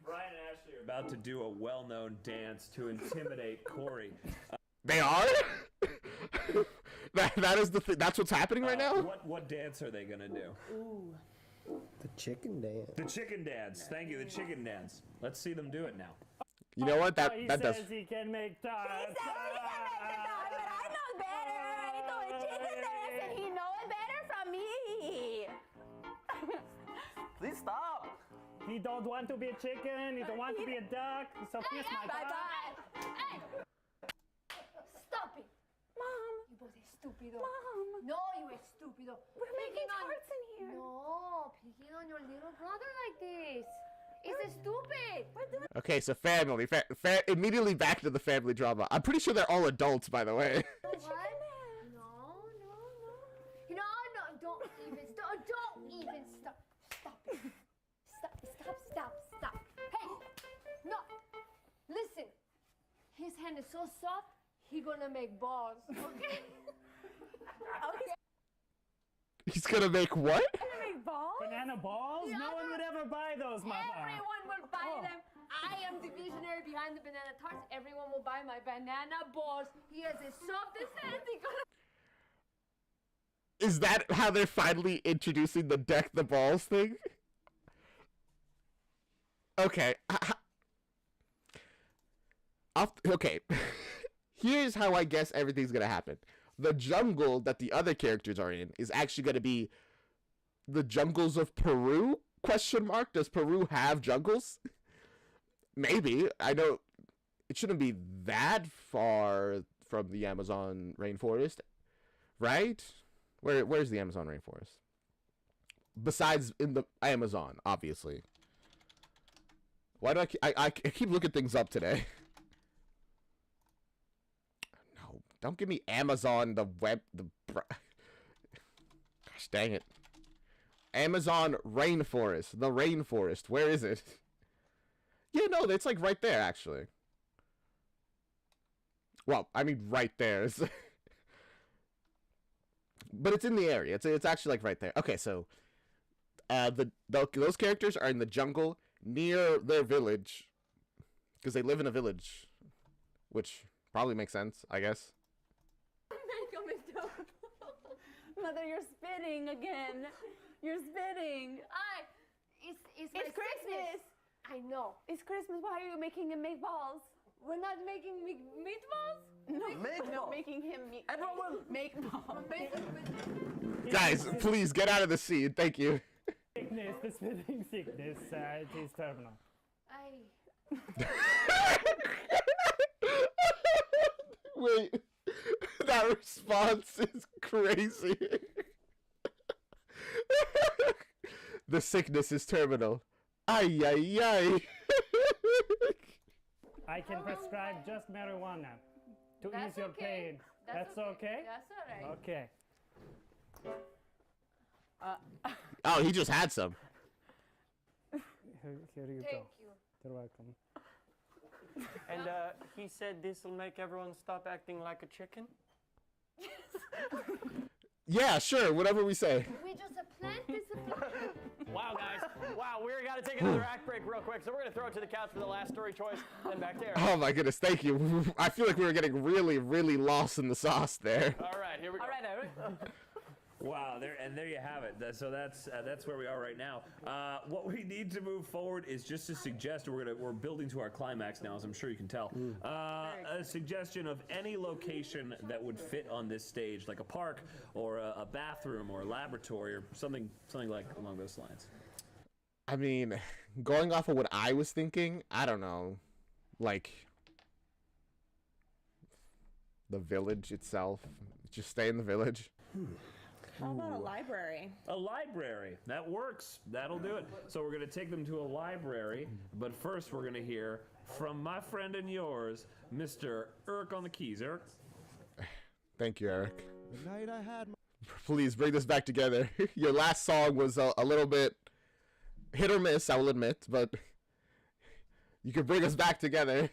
Brian and Ashley are about to do a well-known dance to intimidate Corey. They are? that is the thing. That's what's happening right now? What dance are they gonna do? Ooh. The chicken dance. The chicken dance. Thank you, the chicken dance. Let's see them do it now. You know what? He That does. says he can make tarts. He says he can make the tarts, but I know better. I do a chicken dance, and he knows better from me. Please stop. He don't want to be a chicken. He don't want to be a duck. So kiss my Bye butt. bye. Hey! Stop it! Mom. You both are stupido. Mom. No, you are stupido. We're making Picking on- tarts in here. No, picking on your little brother like this. It's stupid. Okay, so family. Immediately back to the family drama. I'm pretty sure they're all adults, by the way. What? No. Don't even stop. Don't even stop. Stop it. Stop. Hey, no. Listen. His hand is so soft, he gonna make balls. Okay? Okay. He's gonna make what? Make balls? Banana balls? Yeah, No one would ever buy those, mother. Everyone will buy them. I am the visionary behind the banana tarts. Everyone will buy my banana balls. He has his softest hands. He gonna. Is that how they're finally introducing the deck the balls thing? Okay. Okay. Here's how I guess everything's gonna happen. The jungle that the other characters are in is actually gonna be the jungles of Peru? ? Does Peru have jungles? Maybe. I know it shouldn't be that far from the Amazon rainforest, right? Where's the Amazon rainforest? Besides in the Amazon, obviously. Why do I keep looking things up today? No, don't give me Amazon, the web, gosh dang it. Amazon rainforest. The rainforest. Where is it? Yeah, no, it's like right there, actually. Well, I mean, right there. But it's in the area. It's actually like right there. Okay, so those characters are in the jungle near their village because they live in a village, which probably makes sense, I guess. Mother, you're spitting again. You're spitting. It's Christmas. I know. It's Christmas. Why are you making him make balls? We're not making meatballs? No, making him make balls. Guys, please get out of the scene. Thank you. Sickness, the spitting sickness, it is terminal. Wait, that response is crazy. The sickness is terminal. Ay, ay, ay. I can prescribe just marijuana to ease your pain. That's okay? That's all right. Okay. Oh, he just had some. Here you go. Thank you. You're welcome. And he said this will make everyone stop acting like a chicken. Yeah, sure, whatever we say. We just a plant this a plant. Wow, guys. Wow, we're got to take another act break real quick. So we're going to throw it to the couch for the last story choice. And back there. Oh my goodness, thank you. I feel like we were getting really, really lost in the sauce there. All right, here we go. All right, Eric. Wow, there you have it. So that's where we are right now. What we need to move forward is just to suggest we're building to our climax now, as I'm sure you can tell. A suggestion of any location that would fit on this stage, like a park or a bathroom or a laboratory or something like along those lines. I mean, going off of what I was thinking, I don't know, like the village itself. Just stay in the village. How about a library? A library. That works. That'll do it. So we're going to take them to a library, but first we're going to hear from my friend and yours, Mr. Eric on the keys. Eric? Thank you, Eric. The night I had Please bring this back together. Your last song was a little bit hit or miss, I will admit, but you can bring us back together.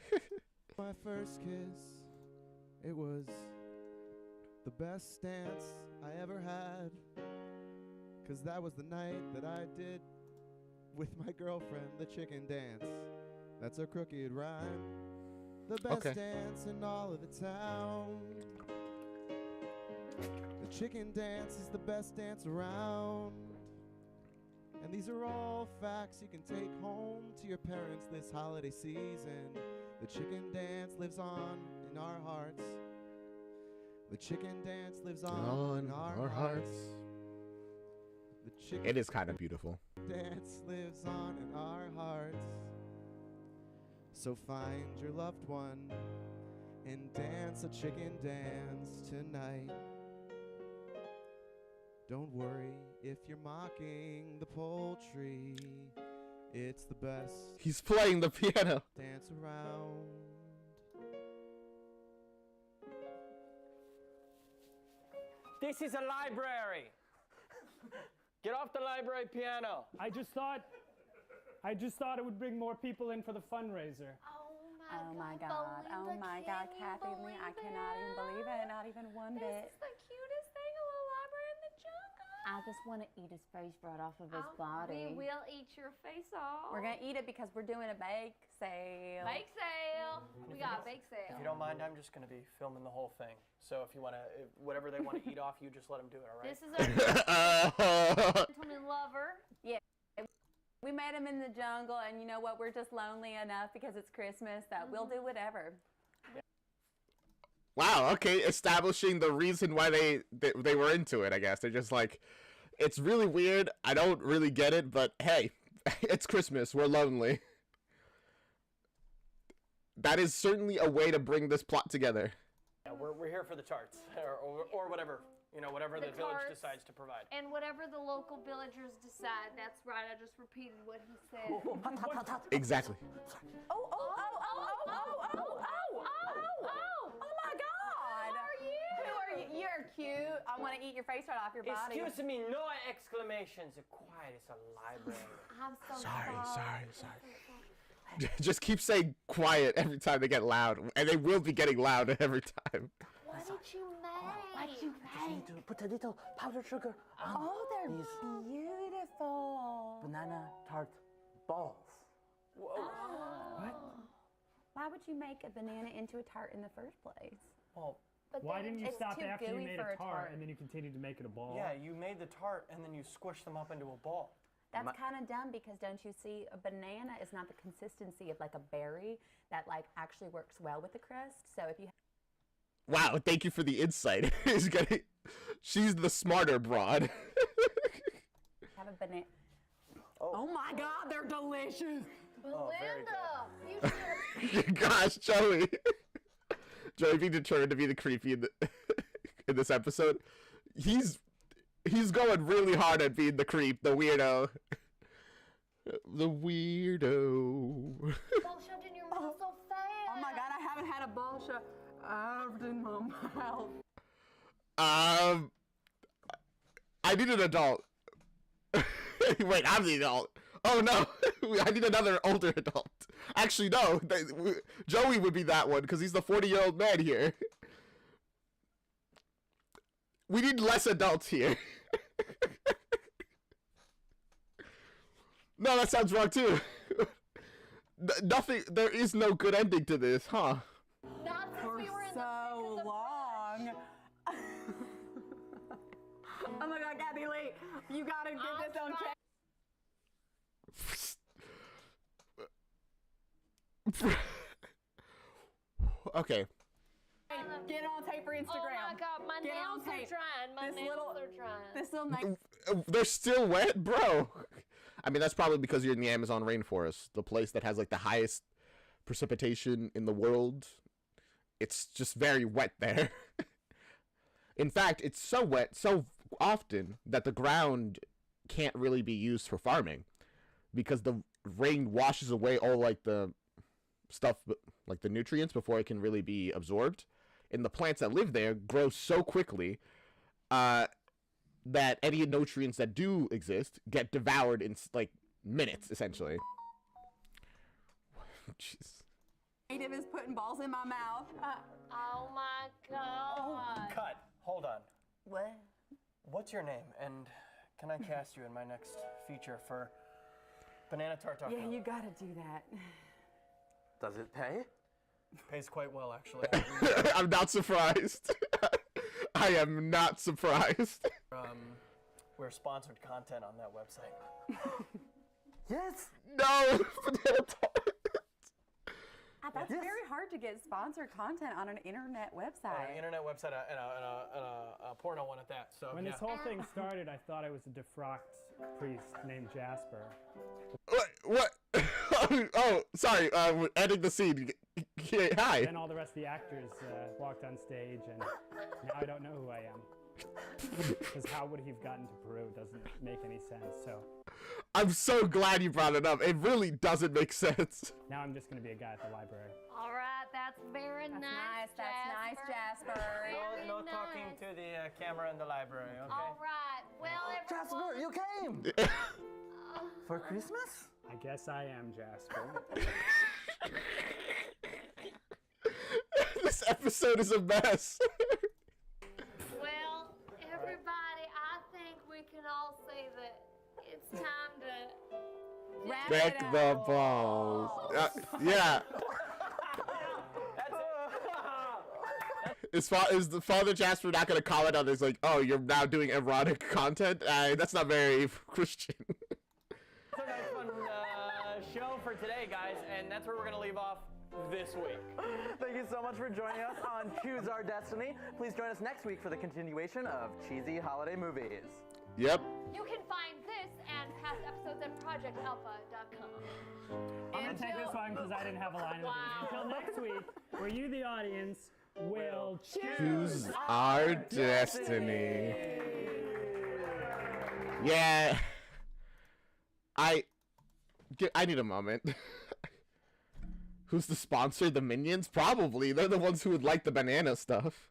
my first kiss, it was the best dance I ever had, 'cause that was the night that I did with my girlfriend the chicken dance. That's a crooked rhyme. The best dance in all of the town. The chicken dance is the best dance around. And these are all facts you can take home to your parents this holiday season. The chicken dance lives on in our hearts. The chicken dance lives on in our hearts. The chicken It is kind of beautiful. dance lives on in our hearts. So find your loved one and dance a chicken dance tonight. Don't worry if you're mocking the poultry. It's the best He's playing the piano. dance around. This is a library. Get off the library piano. I just thought it would bring more people in for the fundraiser. Oh my God. Oh my God, Kathy Lee. I cannot even believe it. Not even one bit. This is the cutest thing, a little library in the jungle. I just want to eat his face right off of his body. We will eat your face off. We're going to eat it because we're doing a bake sale. Bake sale. We got a bake sale. If you don't mind, I'm just going to be filming the whole thing. So if you want to, whatever they want to eat off, you just let them do it, all right? This is our gentleman lover. Yeah. We met him in the jungle, and you know what? We're just lonely enough because it's Christmas that we'll do whatever. Wow, okay, establishing the reason why they were into it, I guess. They're just like, it's really weird, I don't really get it, but hey, it's Christmas, we're lonely. That is certainly a way to bring this plot together. Yeah, we're here for the tarts, or whatever, you know, whatever the village tarts. decides to provide. And whatever the local villagers decide. That's right, I just repeated what he said. Exactly. Oh my God! Who are you? Who are you're cute. I want to eat your face right off your body. Excuse me, no exclamations. Quiet, it's a library. I'm so Sorry. Just keep saying quiet every time they get loud, and they will be getting loud every time. What did you make? What you need to put a little powdered sugar on Oh, they're these beautiful. banana tart balls. What? Why would you make a banana into a tart in the first place? Well, But Why then didn't you it's stop too after you gooey made for a a tart tart. and then you continued to make it a ball? yeah, you made the tart and then you squished them up into a ball. That's kind of dumb because don't you see a banana is not the consistency of like a berry that like actually works well with the crust. So if you Wow, thank you for the insight. She's the smarter broad. have a banana. Oh my God, they're delicious. Belinda, you should Gosh, Joey. Joey being determined to be the creepy in this episode. He's going really hard at being the creep, the weirdo. The weirdo. ball shoved in your mouth so fast. Oh my God, I haven't had a ball shoved in my mouth. I need an adult. Wait, I'm the adult. Oh no, I need another older adult. Actually, no, Joey would be that one because he's the 40-year-old man here. We need less adults here. No, that sounds wrong too. Nothing. There is no good ending to this, huh? Not since we were in So long. Oh my God, Gabby Lee, you gotta get this on camera. Okay. Get on tape for Instagram. Oh my God, my Get on nails are tape. drying. My This nails little- are drying. This little nice. They're still wet, bro. I mean, that's probably because you're in the Amazon rainforest, the place that has like the highest precipitation in the world. It's just very wet there. In fact, it's so wet so often that the ground can't really be used for farming because the rain washes away all like the stuff, like the nutrients before it can really be absorbed. And the plants that live there grow so quickly that any nutrients that do exist get devoured in like minutes, essentially. Jeez. Native is putting balls in my mouth. Oh my God. Cut. Hold on. What? What's your name? And can I cast you in my next feature for Banana Tart Taco? Yeah, you gotta do that. Does it pay? Pays quite well, actually. I'm not surprised. I am not surprised. We're sponsored content on that website. Yes. No. That's very hard to get sponsored content on an internet website. An internet website and a porno one at that. So When yeah. this whole thing started, I thought I was a defrocked priest named Jasper. What? Oh, sorry. We're ending the scene. Hi. Then all the rest of the actors walked on stage, and now I don't know who I am. Because how would he have gotten to Peru doesn't make any sense. So I'm so glad you brought it up. It really doesn't make sense. now I'm just going to be a guy at the library. All right, that's very nice. That's nice, Jasper. Very No nice. talking to the camera in the library, okay? All right. Well, Jasper, everyone. you came for Christmas? I guess I am Jasper. This episode is a mess. Well, everybody, I think we can all say that it's time to Wreck the balls. Yeah. Is the Father Jasper not going to comment on this? Like, oh, you're now doing erotic content? That's not very Christian. It's a nice fun show for today, guys, and that's where we're going to leave off this week. Thank you so much for joining us on Choose Our Destiny. Please join us next week for the continuation of Cheesy Holiday Movies. Yep. You can find this and past episodes at projectalpha.com. I'm going to take this one because I didn't have a line. Until next week, where you, the audience, will Choose our destiny. Yeah. I need a moment. Who's the sponsor? The Minions? Probably. They're the ones who would like the banana stuff.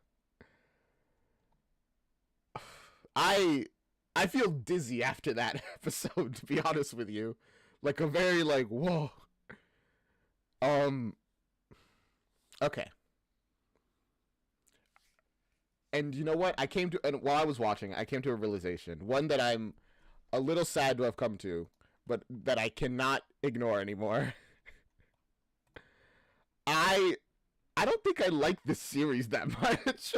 I feel dizzy after that episode, to be honest with you. Like a very like, whoa. Okay. And you know what? And while I was watching, I came to a realization. One that I'm a little sad to have come to, but that I cannot ignore anymore. I don't think I like this series that much.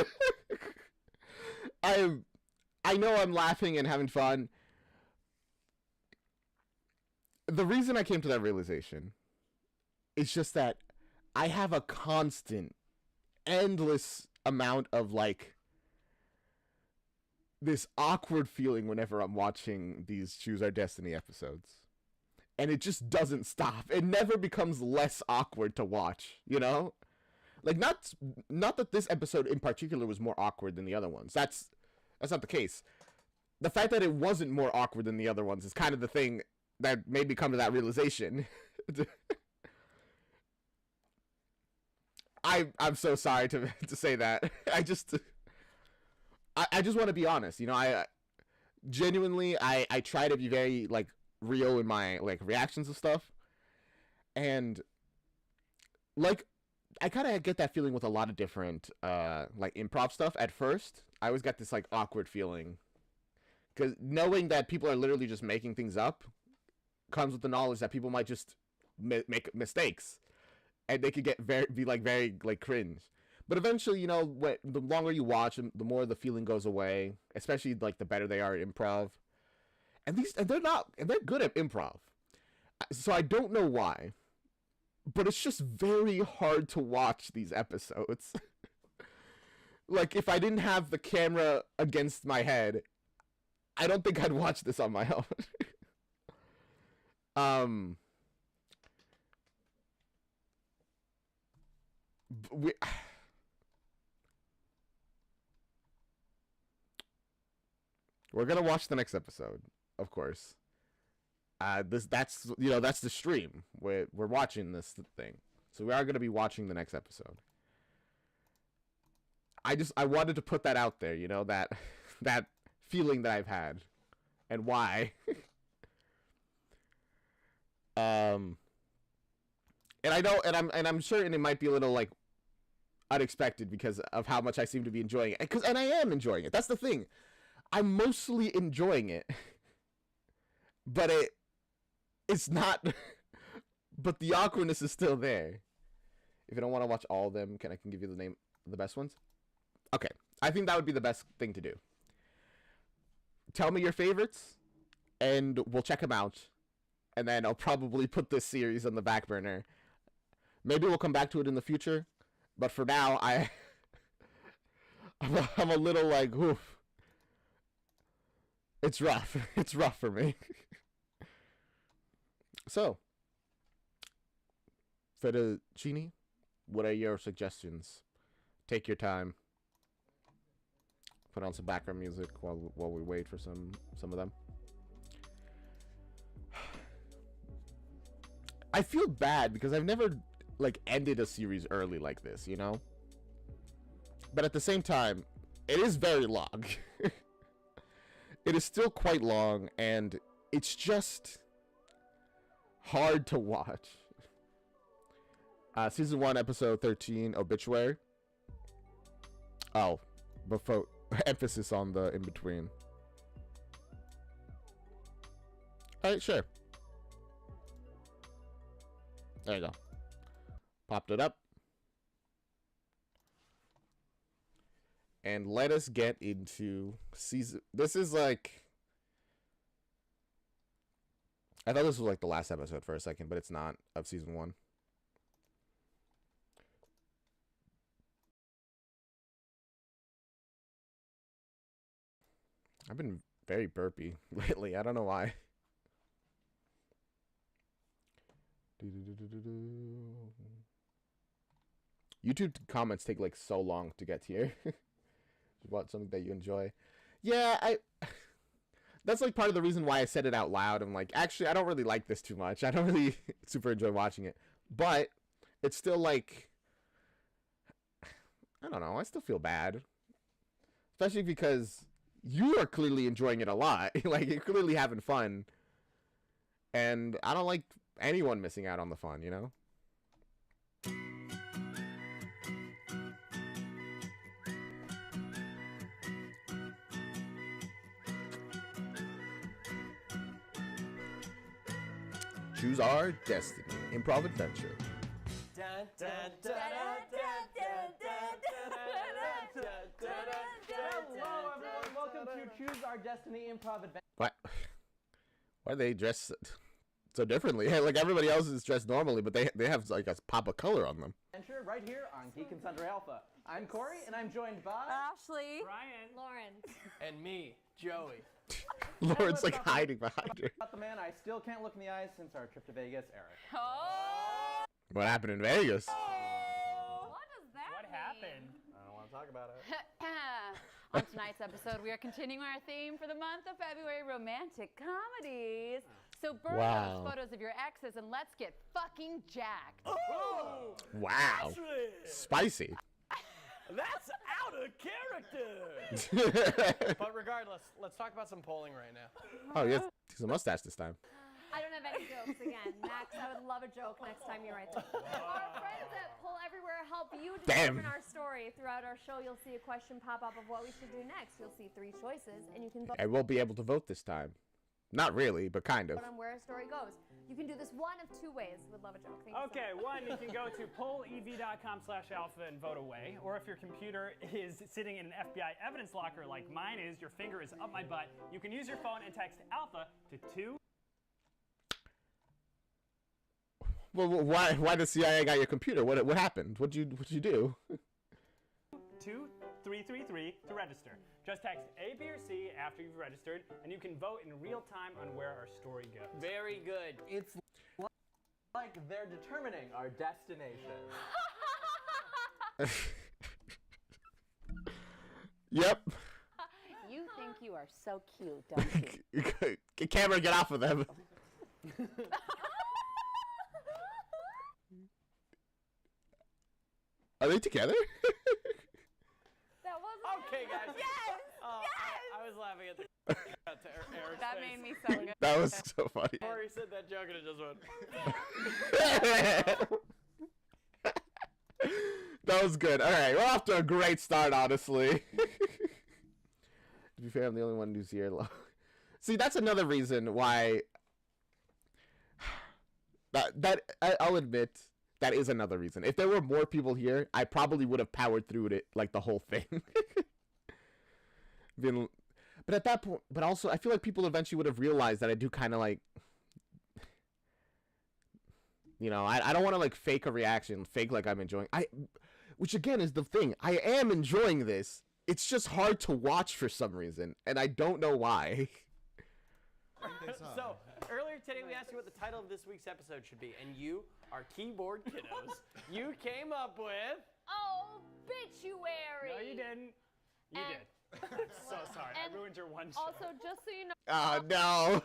I know I'm laughing and having fun. The reason I came to that realization is just that I have a constant, endless amount of like this awkward feeling whenever I'm watching these Choose Our Destiny episodes. And it just doesn't stop. It never becomes less awkward to watch, you know? Like, not that this episode in particular was more awkward than the other ones. That's not the case. The fact that it wasn't more awkward than the other ones is kind of the thing that made me come to that realization. I'm so sorry to say that. I just want to be honest. You know, I genuinely try to be very like real in my like reactions and stuff, and like I kind of get that feeling with a lot of different like improv stuff. At first, I always got this like awkward feeling because knowing that people are literally just making things up comes with the knowledge that people might just make mistakes, and they could get very cringe. But eventually, you know, the longer you watch them, the more the feeling goes away. Especially like the better they are at improv, and they're good at improv. So I don't know why, but it's just very hard to watch these episodes. Like if I didn't have the camera against my head, I don't think I'd watch this on my own. We're gonna watch the next episode, of course. That's the stream. We're watching this thing, so we are gonna be watching the next episode. I wanted to put that out there, you know, that feeling that I've had, and why. And I know, and I'm certain it might be a little like unexpected because of how much I seem to be enjoying it. And I am enjoying it. That's the thing. I'm mostly enjoying it, but it's not. But the awkwardness is still there. If you don't want to watch all of them, I can give you the name of the best ones? Okay, I think that would be the best thing to do. Tell me your favorites, and we'll check them out, and then I'll probably put this series on the back burner. Maybe we'll come back to it in the future, but for now, I'm a little like, oof. It's rough. It's rough for me. So, Fettuccine, what are your suggestions? Take your time. Put on some background music while we wait for some of them. I feel bad because I've never like ended a series early like this, you know? But at the same time, it is very long. It is still quite long, and it's just hard to watch. Season 1, episode 13, Obituary. Oh, before emphasis on the in between. Alright, sure. There you go. Popped it up. And let us get into season. This is like, I thought this was like the last episode for a second, but it's not, of season 1. I've been very burpy lately. I don't know why. YouTube comments take like so long to get here. You want something that you enjoy? Yeah, that's like part of the reason why I said it out loud. I'm like, actually, I don't really like this too much. I don't really super enjoy watching it. But it's still like, I don't know. I still feel bad. Especially because you are clearly enjoying it a lot. Like, you're clearly having fun. And I don't like anyone missing out on the fun, you know? Choose our destiny. Improv adventure. Hello, everyone. Welcome to Choose Our Destiny Improv Adventure. What? Why are they dressed so differently? Like, everybody else is dressed normally, but they have like a pop of color on them. Adventure right here on Geek and Sundry Alpha. I'm Corey, and I'm joined by Ashley. Ryan, Lauren. and me, Joey. Lauren's like hiding behind her. About the man I still can't look in the eyes since our trip to Vegas, Eric. Oh. What happened in Vegas? What does that What happened? I don't want to talk about it. On tonight's episode, we are continuing our theme for the month of February, romantic comedies. So burn Wow. those photos of your exes and let's get fucking jacked. Oh, Wow. Spicy. that's out of character. But regardless, let's talk about some polling right now. Oh, yes. He's a mustache this time. I don't have any jokes again. Max, I would love a joke next time you write them. Our friends at Pull Everywhere help you determine our story. Throughout our show, you'll see a question pop up of what we should do next. You'll see 3 choices, and you can vote I won't be able to vote this time. Not really, but kind of. on where a story goes. You can do this one of 2 ways. Would love a joke. Thank you so Okay, much. one, you can go to pollev.com/alpha and vote away. Or if your computer is sitting in an FBI evidence locker like mine is, your finger is up my butt, you can use your phone and text alpha to 2. Well, why the CIA got your computer? What happened? What'd you do? 2333 to register. Just text A, B, or C after you've registered, and you can vote in real time on where our story goes. Very good. It's like they're determining our destination. Yep. You think you are so cute, don't you? Camera, get off of them. Are they together? That wasn't Okay, guys. Yes. I was laughing at the to Eric's That face. made me so good. That was so funny. Corey said that joke and it just went. That was good. All right, we're off to a great start, honestly. To be fair, I'm the only one who's here. See, that's another reason why. I'll admit that is another reason. If there were more people here, I probably would have powered through it like the whole thing. But at that point, but also I feel like people eventually would have realized that I do kind of like. You know, I don't want to like fake a reaction, fake like I'm enjoying. Which again is the thing. I am enjoying this. It's just hard to watch for some reason, and I don't know why. So, earlier today we asked you what the title of this week's episode should be, and you, our keyboard kiddos, you came up with... Obituary. No, you didn't. You And- did. I'm so sorry. I and ruined your one show. Also, just so you know, Oh no.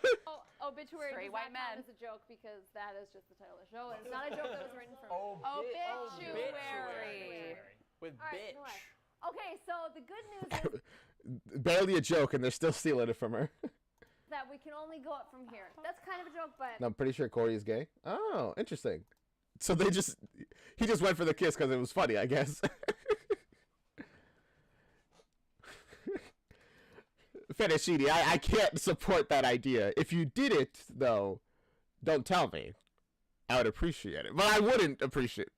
obituary Straight does white not count men. as a joke because that is just the title of the show. It's not a joke that was written for me. Obituary. With All right, bitch. no way. Okay, so the good news is Barely a joke, and they're still stealing it from her. that we can only go up from here. That's kind of a joke, but I'm pretty sure Corey is gay. Oh, interesting. So he just went for the kiss because it was funny, I guess. Fettuccine, I can't support that idea. If you did it, though, don't tell me. I would appreciate it. But I wouldn't appreciate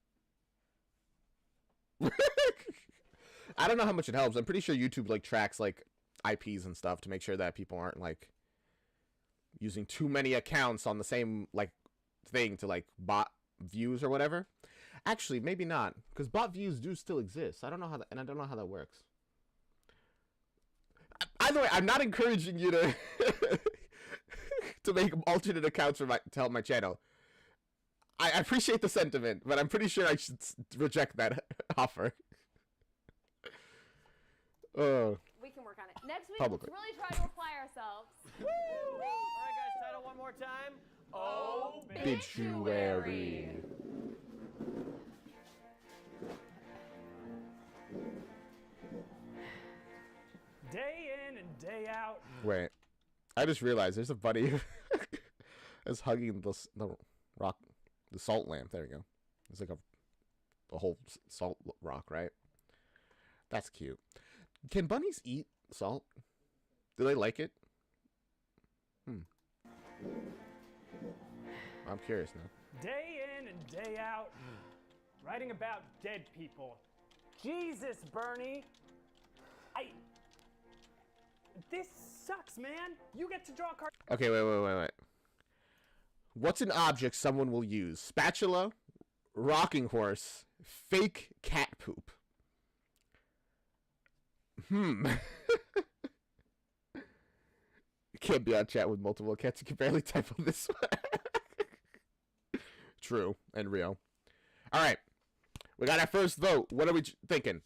I don't know how much it helps. I'm pretty sure YouTube like tracks like IPs and stuff to make sure that people aren't like using too many accounts on the same like thing to like bot views or whatever. Actually, maybe not, because bot views do still exist. I don't know how that, and I don't know how that works. Either way, I'm not encouraging you to to make alternate accounts for to help my channel. I appreciate the sentiment, but I'm pretty sure I should reject that offer. we can work on it. Next week, Publicly. let's really try to apply ourselves. All right, guys, title one more time. Obituary. Day in and day Wait, I just realized there's a bunny that's hugging the salt lamp. There we go. It's like a whole salt rock, right? That's cute. Can bunnies eat salt? Do they like it? I'm curious now. Day in and day out, writing about dead people. Jesus, Bernie. This sucks, man. You get to draw cards. Okay, wait. What's an object someone will use? Spatula, rocking horse, fake cat poop. Can't be on chat with multiple cats. You can barely type on this one. True and real. All right. We got our first vote. What are we thinking?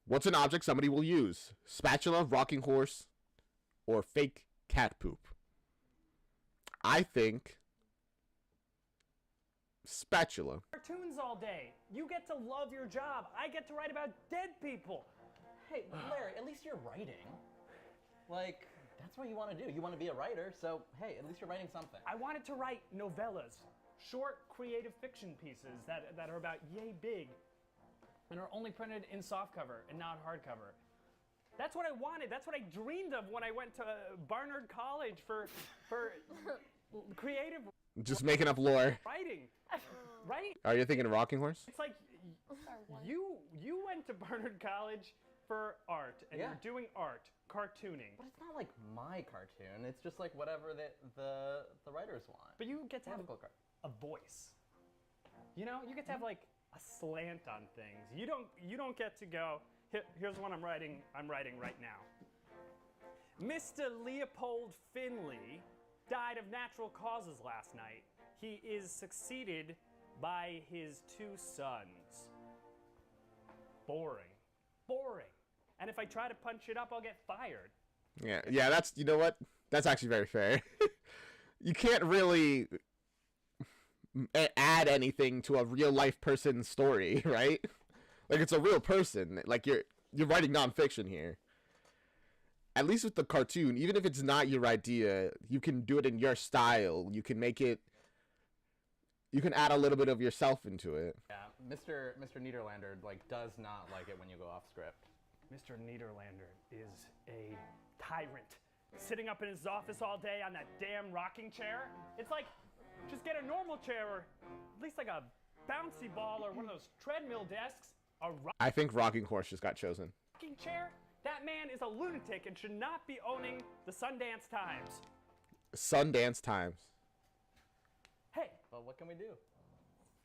What's an object somebody will use? Spatula, rocking horse, or fake cat poop? I think spatula. Cartoons all day. You get to love your job. I get to write about dead people. Hey, Larry, at least you're writing. Like, that's what you want to do. You want to be a writer, so hey, at least you're writing something. I wanted to write novellas, short creative fiction pieces that are about yay big and are only printed in softcover and not hardcover. That's what I wanted. That's what I dreamed of when I went to Barnard College for creative. Just making up lore. Writing. Right? Are you thinking rocking horse? It's like you went to Barnard College for art and you're doing art, cartooning. But it's not like my cartoon. It's just like whatever the writers want. But you get to have a voice. You know, you get to have like a slant on things. You don't get to go, here's what I'm writing right now. Mr. Leopold Finley died of natural causes last night. He is succeeded by his 2 sons. Boring. And if I try to punch it up, I'll get fired. Yeah, that's, you know what? That's actually very fair. You can't really add anything to a real life person's story, right? Like, it's a real person. Like, you're writing nonfiction here. At least with the cartoon, even if it's not your idea, you can do it in your style. You can make it. You can add a little bit of yourself into it. Yeah, Mr. Niederlander does not like it when you go off script. Mr. Niederlander is a tyrant, sitting up in his office all day on that damn rocking chair. It's like, just get a normal chair, or at least like a bouncy ball, or one of those treadmill desks. I think rocking horse just got chosen. Rocking chair? That man is a lunatic and should not be owning the Sundance Times. Sundance Times. Hey. Well, what can we do?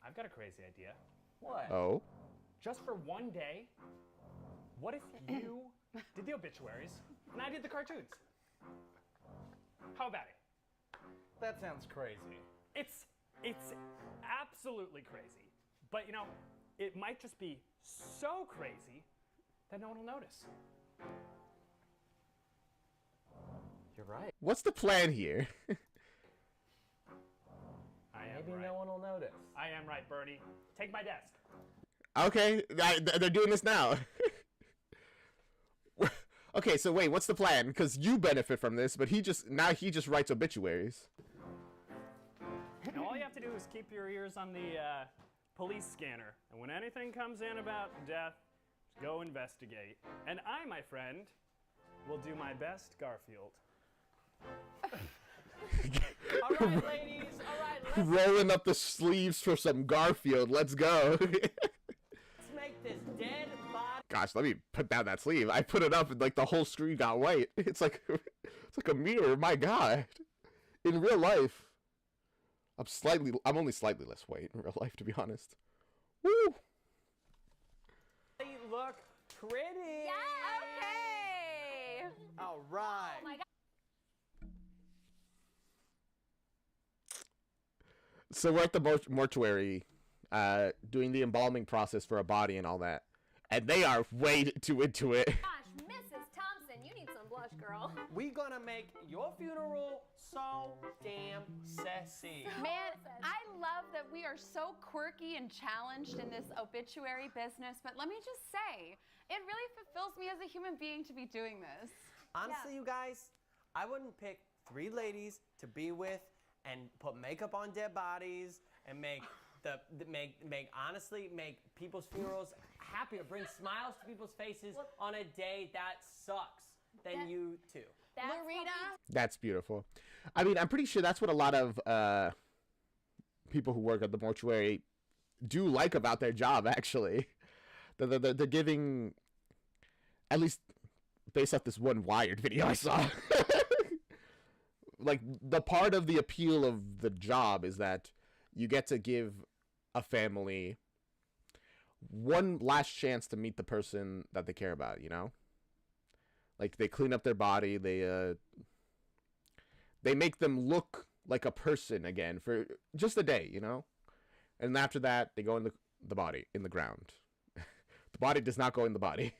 I've got a crazy idea. What? Oh? Just for one day, what if you did the obituaries and I did the cartoons? How about it? That sounds crazy. It's absolutely crazy. But you know, it might just be so crazy that no one will notice. You're right. What's the plan here? Maybe no one will notice. I am right, Bernie. Take my desk. Okay, they're doing this now. Okay, so wait, what's the plan? Because you benefit from this, but he just writes obituaries. Now all you have to do is keep your ears on the police scanner, and when anything comes in about death, just go investigate. And I, my friend, will do my best Garfield. All right, ladies. All right, let's Rolling up the sleeves for some Garfield. Let's go. make this dead body. Gosh, let me put down that sleeve. I put it up and the whole screen got white. It's like a mirror. My God. In real life, I'm only slightly less white in real life, to be honest. Woo! They look pretty. Yeah, okay. All right. Oh my God. So we're at the mortuary, doing the embalming process for a body and all that, and they are way too into it. Gosh, Mrs. Thompson, you need some blush, girl. We gonna make your funeral so damn sassy. Man, I love that we are so quirky and challenged in this obituary business, but let me just say, it really fulfills me as a human being to be doing this. Honestly, you guys, I wouldn't pick 3 ladies to be with and put makeup on dead bodies and make people's funerals happier, bring smiles to people's faces on a day that sucks than you two. Loretta. That's beautiful. I mean, I'm pretty sure that's what a lot of people who work at the mortuary do like about their job, actually. They're giving, at least based off this one Wired video I saw, like, the part of the appeal of the job is that you get to give a family one last chance to meet the person that they care about, you know? Like, they clean up their body, they make them look like a person again for just a day, you know? And after that, they go in the body, in the ground. The body does not go in the body.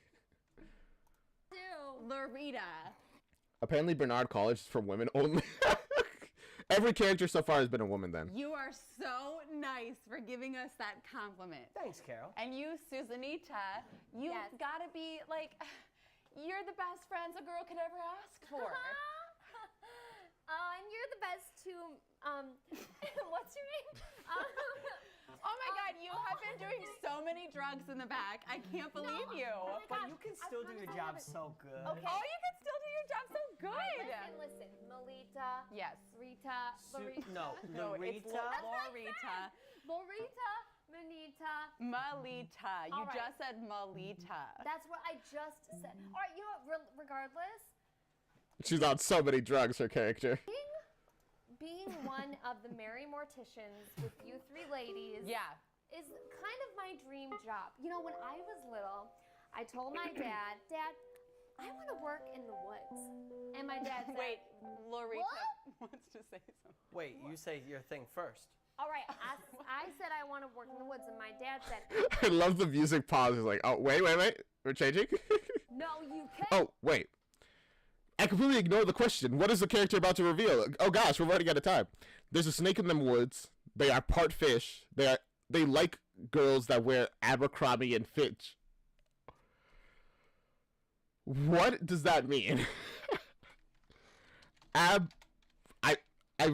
Loretta. Apparently Bernard College is for women only. Every character so far has been a woman then. You are so nice for giving us that compliment. Thanks, Carol. And you, Susanita, you've got to be like, you're the best friends a girl could ever ask for. And you're the best too. What's your name? Oh my God, you have been doing so many drugs in the back. I can't believe you. But you can still do your job so good. Okay. Oh, you can still do your job so good. Listen, Melita. Yes. Rita. No, it's Loretta. Loretta. Lorita. Manita. Melita. You All right. just said Melita. That's what I just said. All right, you know what? Regardless. She's on so many drugs, her character. Being one of the Merry Morticians with you 3 ladies is kind of my dream job. You know, when I was little, I told my dad, Dad, I want to work in the woods. And my dad said, Wait, Loretta wants to say something. Wait, you say your thing first. All right, I said I want to work in the woods, and my dad said, I love the music pause. It's like, oh, wait. We're changing? no, you can't. Oh, wait. I completely ignored the question. What is the character about to reveal? Oh gosh, we're running out of time. There's a snake in them woods. They are part fish. They like girls that wear Abercrombie and Fitch. What does that mean? I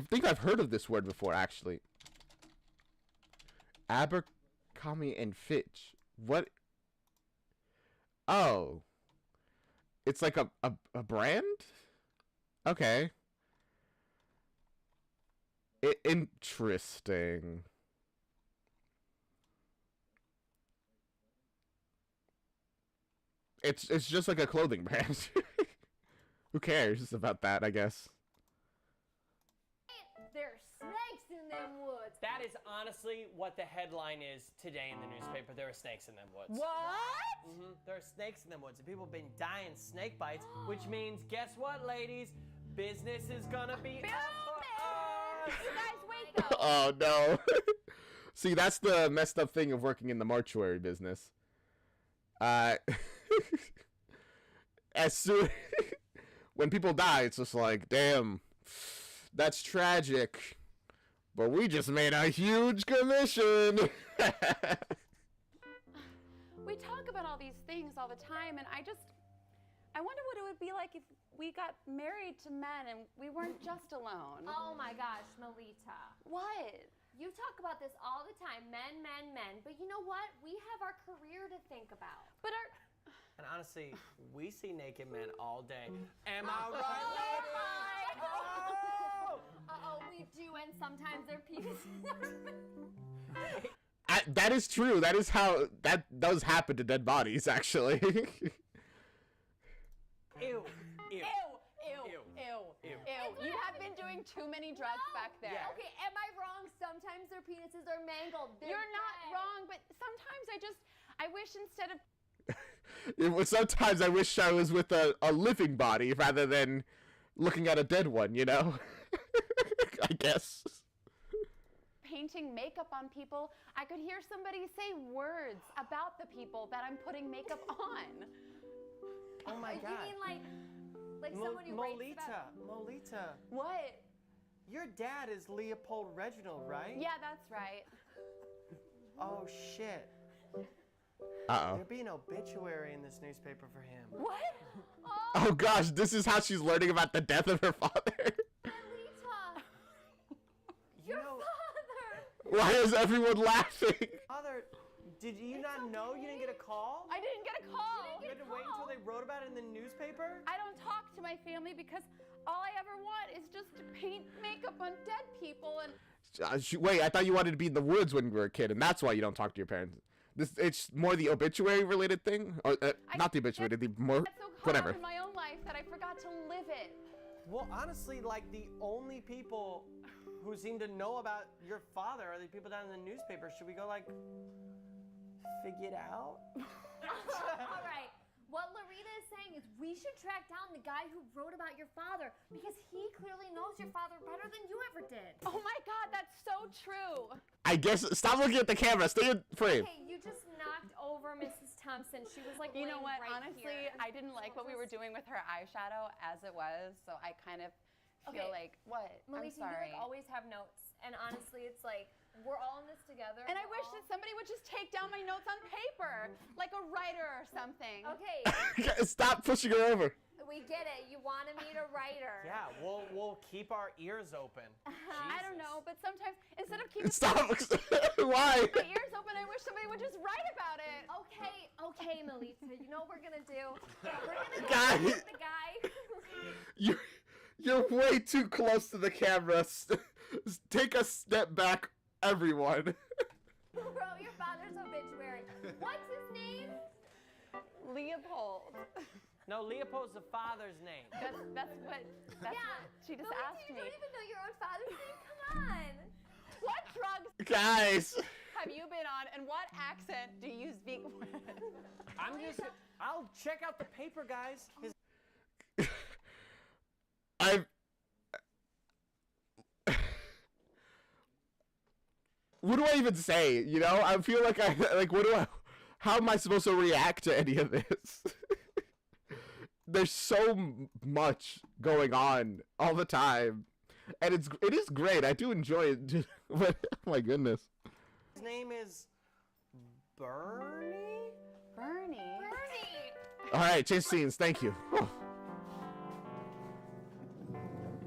think I've heard of this word before, actually. Abercrombie and Fitch. What? Oh. It's like a brand? Okay. Interesting. It's just like a clothing brand. Who cares about that, I guess? There's snakes in them woods. That is honestly what the headline is today in the newspaper. There are snakes in them woods. What? There are snakes in them woods, and people have been dying snake bites, which means, guess what, ladies? Business is gonna be up for us. You guys wake up. Oh no. See, that's the messed up thing of working in the mortuary business. As soon when people die, it's just like, damn, that's tragic. But we just made a huge commission. We talk about all these things all the time, and I wonder what it would be like if we got married to men and we weren't just alone. Oh my gosh, Melita. What? You talk about this all the time, men. But you know what? We have our career to think about. But And honestly, we see naked men all day. Am I right, ladies? Oh! Uh-oh, we do, and sometimes their penises That is true. That is how that does happen to dead bodies, actually. Ew. You have been doing too many drugs back there. Yeah. Okay, am I wrong? Sometimes their penises are mangled. You're not wrong, but sometimes I wish instead of Sometimes I wish I was with a living body rather than looking at a dead one, you know? I guess. Painting makeup on people, I could hear somebody say words about the people that I'm putting makeup on. Oh my God. You mean like someone you rates about? Molita. What? Your dad is Leopold Reginald, right? Yeah, that's right. Oh shit. Uh-oh. There'd be an obituary in this newspaper for him. What? Oh gosh, this is how she's learning about the death of her father. Melita, You your know, father. Why is everyone laughing? Father, did you not know you didn't get a call? I didn't get a call. You had to wait until they wrote about it in the newspaper? I don't talk to my family because all I ever want is just to paint makeup on dead people and. Wait, I thought you wanted to be in the woods when you were a kid, and that's why you don't talk to your parents. It's more the obituary related thing, or not the obituary, the more That's so caught whatever. up in my own life that I forgot to live it. Well, honestly, like the only people who seem to know about your father are the people down in the newspaper. Should we go like figure it out? All right. What Larita is saying is we should track down the guy who wrote about your father because he clearly knows your father better than you ever did. Oh my God, that's so true. I guess stop looking at the camera. Stay in frame. Okay, you just knocked over Mrs. Thompson. She was like, You know laying what? right Honestly, here. I didn't like what we were doing with her eyeshadow as it was, so I kind of feel Okay. like what? I'm Melissa, you sorry. like always have notes, and honestly, it's like we're all in this together. And I we're wish all- that somebody would just take down my notes on paper, like a writer or something. Okay, Stop pushing her over. we get it. You want to meet a writer. Yeah, we'll keep our ears open. I don't know, but sometimes instead of keeping Stop. Why? my ears open, I wish somebody would just write about it. Okay, Melissa. You know what we're gonna do? We're gonna go Guy. get the guy. You're way too close to the camera. Take a step back, everyone. Who wrote your father's obituary? What's his name? Leopold. No, Leopold's the father's name. That's what she just Melissa, asked you me. don't even know your own father's name. Come on. What drugs Guys. have you been on, and what accent do you speak with? I'll check out the paper, guys. What do I even say? You know, I feel like how am I supposed to react to any of this? There's so much going on all the time, and it is great. I do enjoy it, but oh my goodness. His name is Bernie? Bernie. All right, change scenes. Thank you. Oh.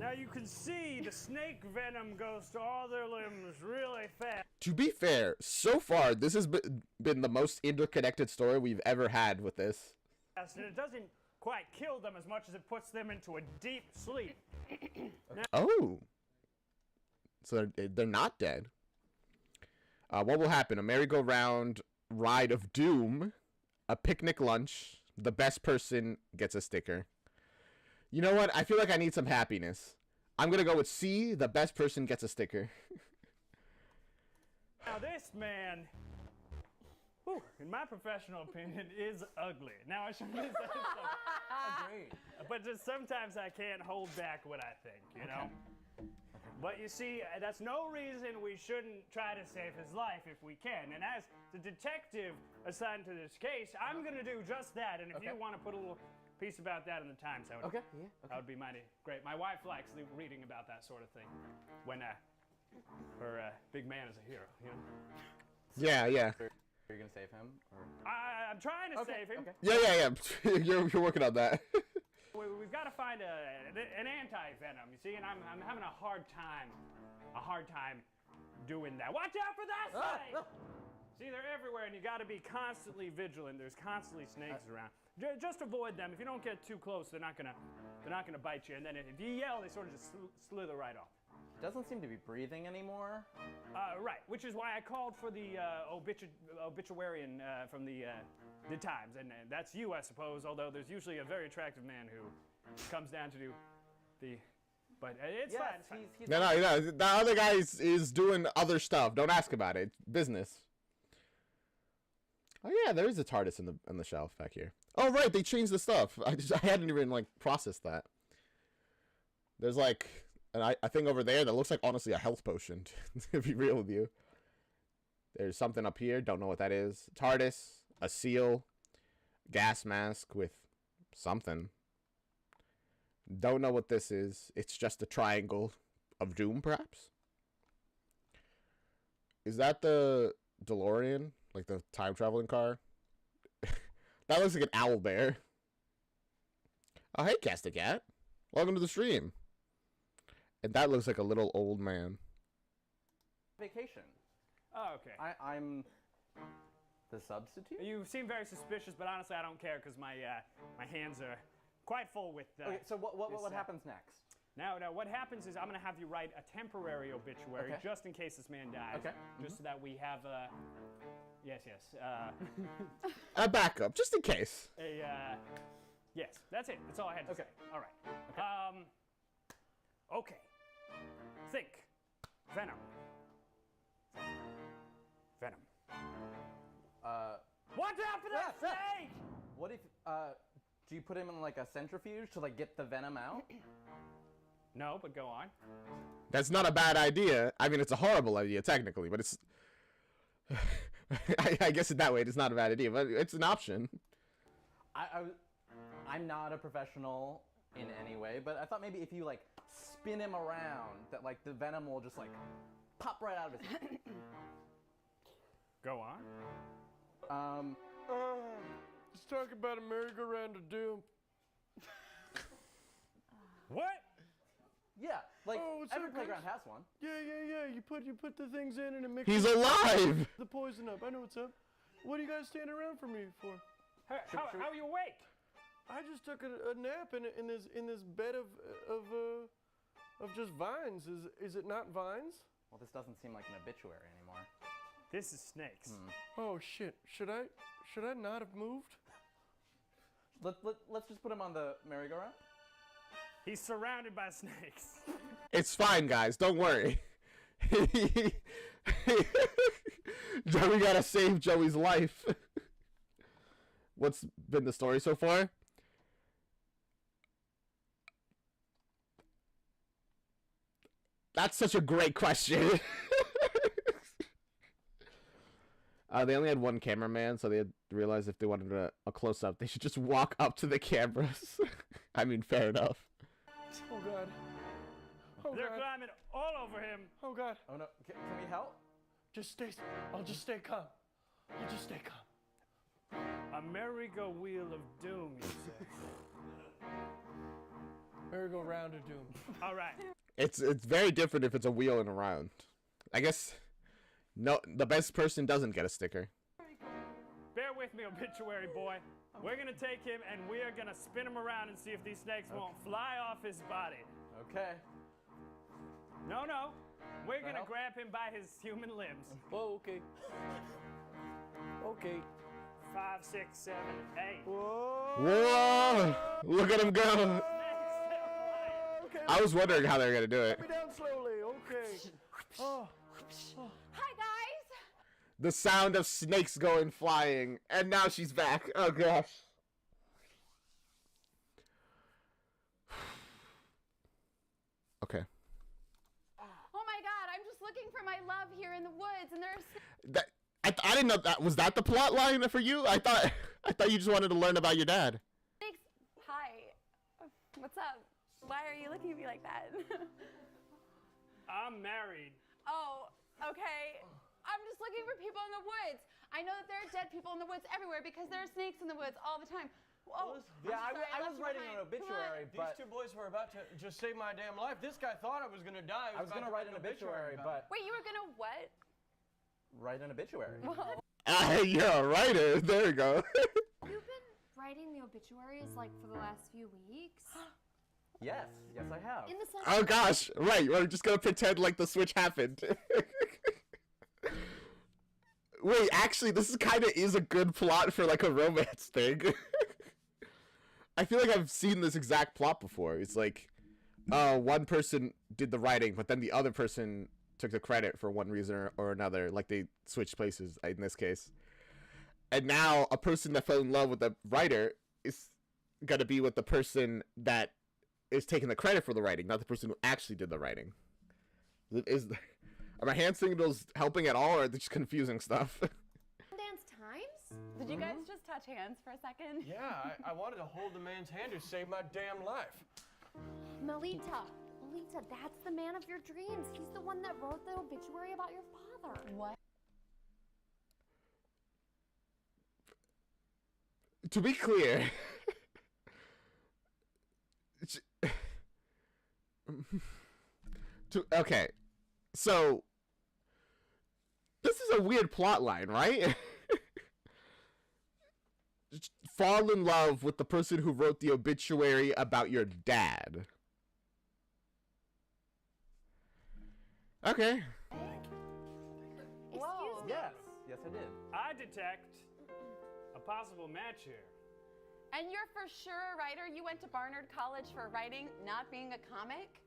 Now you can see the snake venom goes to all their limbs really fast. To be fair, so far this has been the most interconnected story we've ever had with this. And it doesn't quite kill them as much as it puts them into a deep sleep. Oh. So they're not dead. What will happen? A merry-go-round ride of doom, a picnic lunch, the best person gets a sticker. You know what? I feel like I need some happiness. I'm going to go with C, the best person gets a sticker. Now this man, whew, in my professional opinion, is ugly. Now I shouldn't say so. Agreed. But just sometimes I can't hold back what I think, you know? But you see, that's no reason we shouldn't try to save his life if we can. And as the detective assigned to this case, I'm going to do just that. And if you want to put a little piece about that in the Times, that would be mighty great. My wife likes reading about that sort of thing when her big man is a hero, you know? Yeah. Are you gonna save him? Or? I'm trying to save him. Yeah. You're working on that. We've got to find an anti-venom, you see, and I'm having a hard time doing that. Watch out for that snake! See, they're everywhere, and you got to be constantly vigilant. There's constantly snakes around. Just avoid them. If you don't get too close, they're not gonna bite you. And then if you yell, they sort of just slither right off. Doesn't seem to be breathing anymore. Right, which is why I called for the obituarian from the Times, and that's you, I suppose. Although there's usually a very attractive man who comes down to do the. But it's fine. It's fine. No. The other guy is doing other stuff. Don't ask about it. It's business. Oh yeah, there is a TARDIS on the shelf back here. Oh right, they changed the stuff. I hadn't even processed that. There's a thing over there that looks like honestly a health potion. To be real with you. There's something up here. Don't know what that is. TARDIS, a seal, gas mask with something. Don't know what this is. It's just a triangle of doom, perhaps. Is that the DeLorean? Like the time traveling car? That looks like an owl bear. Oh, hey, Casticat. Welcome to the stream. And that looks like a little old man. Vacation. Oh, okay. I'm the substitute? You seem very suspicious, but honestly, I don't care because my my hands are quite full with. Okay, so what happens next? Now, what happens is I'm going to have you write a temporary obituary just in case this man dies. Okay. Just so that we have a. Yes. A backup, just in case. Yes, that's it. That's all I had to say. All right. Okay. Think. Venom. Watch out for that snake! What if do you put him in like a centrifuge to like get the venom out? No, but go on. That's not a bad idea. I mean, it's a horrible idea technically, but it's. I guess in that way, it's not a bad idea, but it's an option. I'm not a professional in any way, but I thought maybe if you like spin him around, that like the venom will just like pop right out of his head. Go on. Let's talk about a merry-go-round of doom. What? Yeah, like every playground has one. Yeah. You put the things in and it makes. He's alive. The poison up. I know what's up. What are you guys standing around for me for? How are you awake? I just took a nap in this bed of just vines. Is it not vines? Well, this doesn't seem like an obituary anymore. This is snakes. Oh shit! Should I not have moved? Let's just put him on the merry-go-round. He's surrounded by snakes. It's fine, guys. Don't worry. Joey gotta save Joey's life. What's been the story so far? That's such a great question. They only had one cameraman, so they had realized if they wanted a close-up, they should just walk up to the cameras. I mean, fair enough. Oh God. They're climbing all over him. Oh God. Oh no, can we help? I'll just stay calm. I'll just stay calm. A merry-go-wheel of doom, you say. Merry-go-round of doom. All right. It's very different if it's a wheel and a round. I guess no, the best person doesn't get a sticker. Bear with me, obituary boy. We're gonna take him and we are gonna spin him around and see if these snakes won't fly off his body. Okay. No. We're gonna grab him by his human limbs. Oh, okay. Okay. 5, 6, 7, 8. Whoa! Look at him go. Okay. I was wondering how they were gonna do it. Let me down slowly. Okay. Oh. Hi, guys. The sound of snakes going flying, and now she's back. Oh gosh. Okay. Oh my God! I'm just looking for my love here in the woods, and there's. That I didn't know that was that the plot line for you. I thought you just wanted to learn about your dad. Hi. What's up? Why are you looking at me like that? I'm married. Oh, okay. I'm just looking for people in the woods. I know that there are dead people in the woods everywhere because there are snakes in the woods all the time. Oh, yeah, I was writing an obituary, but These two boys were about to just save my damn life. This guy thought I was gonna die. I was gonna write an obituary, but Wait, you were gonna what? write an obituary. You're a writer. There you go. You've been writing the obituaries like for the last few weeks. Yes, I have. In the sense Oh gosh, right. We're just gonna pretend like the switch happened. Wait, actually, this is a good plot for like a romance thing. I feel like I've seen this exact plot before. It's like, one person did the writing, but then the other person took the credit for one reason or another. Like they switched places in this case. And now a person that fell in love with the writer is gonna be with the person that is taking the credit for the writing, not the person who actually did the writing. Are my hand signals helping at all, or are they just confusing stuff? dance times? Did you guys just touch hands for a second? Yeah, I wanted to hold the man's hand who saved my damn life. Melita, that's the man of your dreams. He's the one that wrote the obituary about your father. What? to be clear, okay, so this is a weird plot line, right? Fall in love with the person who wrote the obituary about your dad. Okay. Excuse me. Yes. Yes, I did. I detect a possible match here. And you're for sure a writer? You went to Barnard College for writing, not being a comic?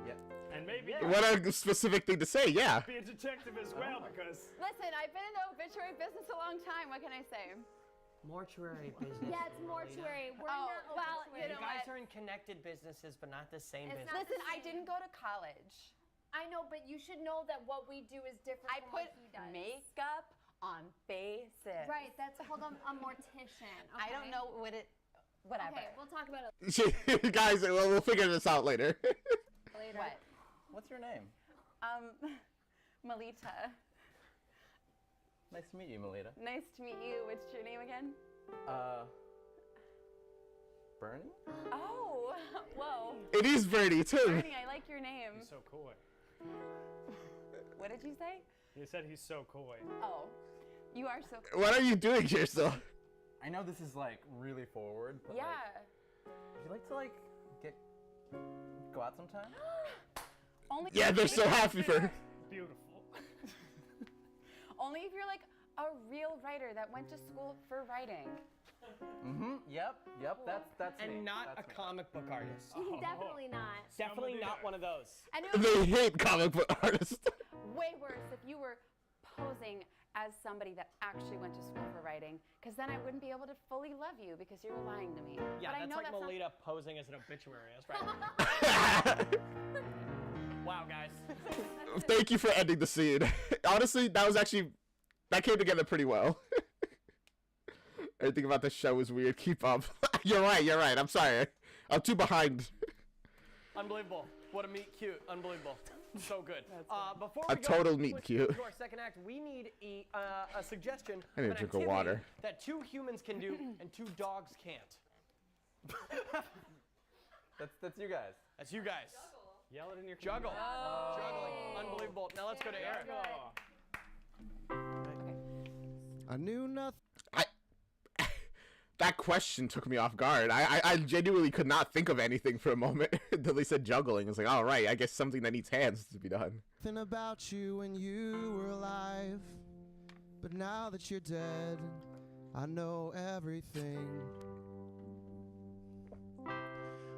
Yeah. And maybe What a specific thing to say, yeah. be a detective as well, because Listen, I've been in the obituary business a long time. What can I say? Mortuary business. Yeah, it's mortuary. We're Oh, not well, obituary. you You know guys what? are in connected businesses, but not the same It's business. not- Listen, I didn't go to college. I know, but you should know that what we do is different I from put what he does. makeup on faces. Right, that's called a mortician. Okay? I don't know what it. Whatever. Okay, we'll talk about it Guys, we'll figure this out later. later. What? What's your name? Melita. Nice to meet you, Melita. Nice to meet you. What's your name again? Bernie? Oh, whoa. It is Bernie, too. Bernie, I like your name. he's so coy. What did you say? He said he's so coy. Oh, you are so. What are you doing here, still? I know this is like really forward, but like, Yeah. would you like to like go out sometime? Only. Yeah, they're so happy for. Beautiful. Only if you're like a real writer that went to school for writing. Mm-hmm. Yep. That's me. And not That's a me. comic book artist. Definitely not. Definitely not one of those. And it would They hate comic book artists. be way worse if you were posing as somebody that actually went to school for writing, because then I wouldn't be able to fully love you because you were lying to me. Yeah, but I that's know like that's not- Melita posing as an obituary. That's right. Wow, guys. Thank you for ending the scene. Honestly, that came together pretty well. Everything about the show is weird. Keep up. You're right. I'm sorry. I'm too behind. Unbelievable. What a meet cute. Unbelievable. So good. Before A we go total meet switch cute. to our second act, we need a suggestion I need of a an drink of activity water. that 2 humans can do and 2 dogs can't. That's you guys. That's you guys. Yell it in your Juggle. Oh. Juggling. Unbelievable. Now let's go to Eric. I knew nothing. That question took me off guard. I genuinely could not think of anything for a moment until they said juggling. It's like, all right, I guess something that needs hands to be done. Nothing about you when you were alive, but now that you're dead, I know everything.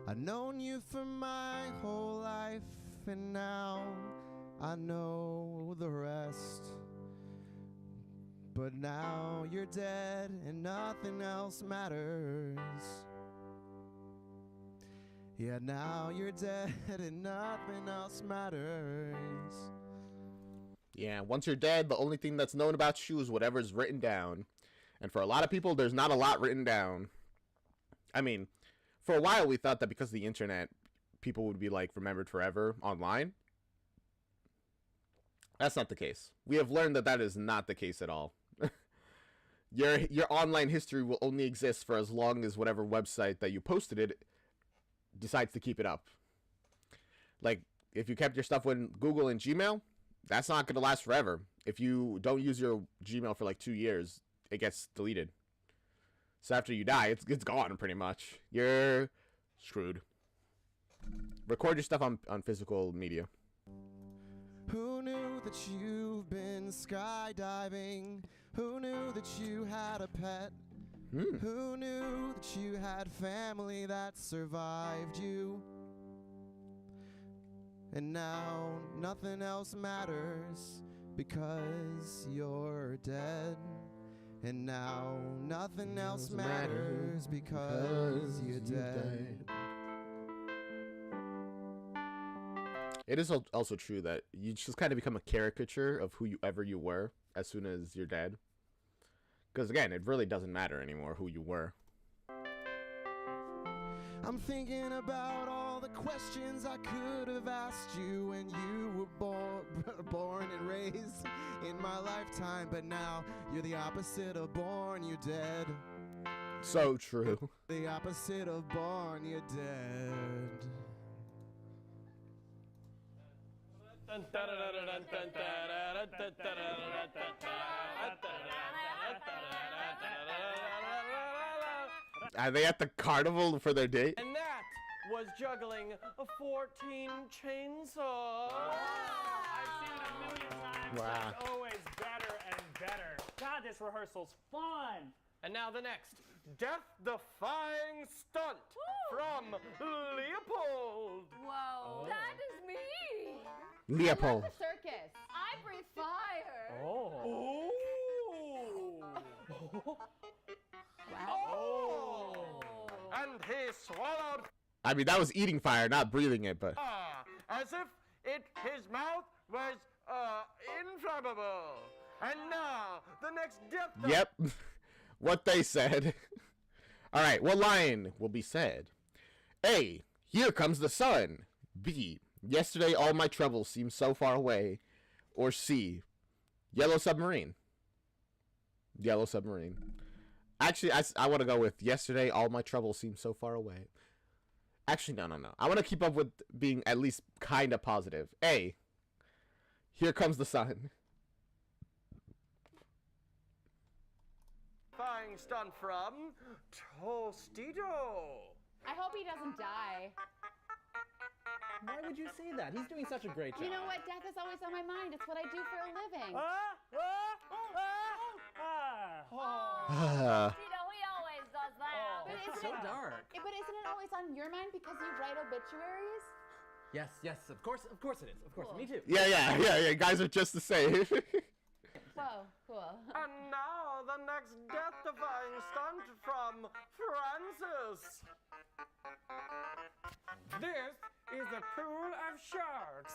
I've known you for my whole life, and now I know the rest. But now you're dead and nothing else matters. Yeah, now you're dead and nothing else matters. Yeah, once you're dead, the only thing that's known about you is whatever's written down. And for a lot of people, there's not a lot written down. I mean, for a while we thought that because of the internet, people would be like remembered forever online. That's not the case. We have learned that that is not the case at all. Your online history will only exist for as long as whatever website that you posted it decides to keep it up. Like, if you kept your stuff in Google and Gmail, that's not going to last forever. If you don't use your Gmail for like 2 years, it gets deleted. So after you die, it's gone pretty much. You're screwed. Record your stuff on physical media. Who knew that you've been skydiving? Who knew that you had a pet? Who knew that you had family that survived you? And now nothing else matters because you're dead. And now nothing else matters because you're dead. It is also true that you just kind of become a caricature of whoever you were as soon as you're dead. Because again, it really doesn't matter anymore who you were. I'm thinking about all the questions I could have asked you when you were born and raised in my lifetime. But now you're the opposite of born, you're dead. So true. The opposite of born, you're dead. Are they at the carnival for their date? And that was juggling 14 chainsaws. I've seen it a million times. Wow. It's always better and better. God, this rehearsal's fun. And now the next death-defying stunt from Leopold. Whoa. That is me. Leopold. The circus. I breathe fire. Oh. Wow. And he swallowed I mean, that was eating fire, not breathing it, but. as if his mouth was inflammable. And now the next death. Yep. What they said. All right, what line will be said? A. Here comes the sun. B. Yesterday all my troubles seemed so far away. Or C. Yellow submarine. Yellow submarine. Actually, I want to go with yesterday all my troubles seemed so far away. Actually, no. I want to keep up with being at least kind of positive. A. Here comes the sun. Flying stunt from Tostito. I hope he doesn't die. Why would you say that? He's doing such a great job. You know what? Death is always on my mind. It's what I do for a living. You know, he always does that. But It's so dark. But isn't it always on your mind because you write obituaries? Yes, of course it is. Of course, me too. Yeah. Guys are just the same. Whoa, cool. And now the next death-defying stunt from Francis. This is a pool of sharks.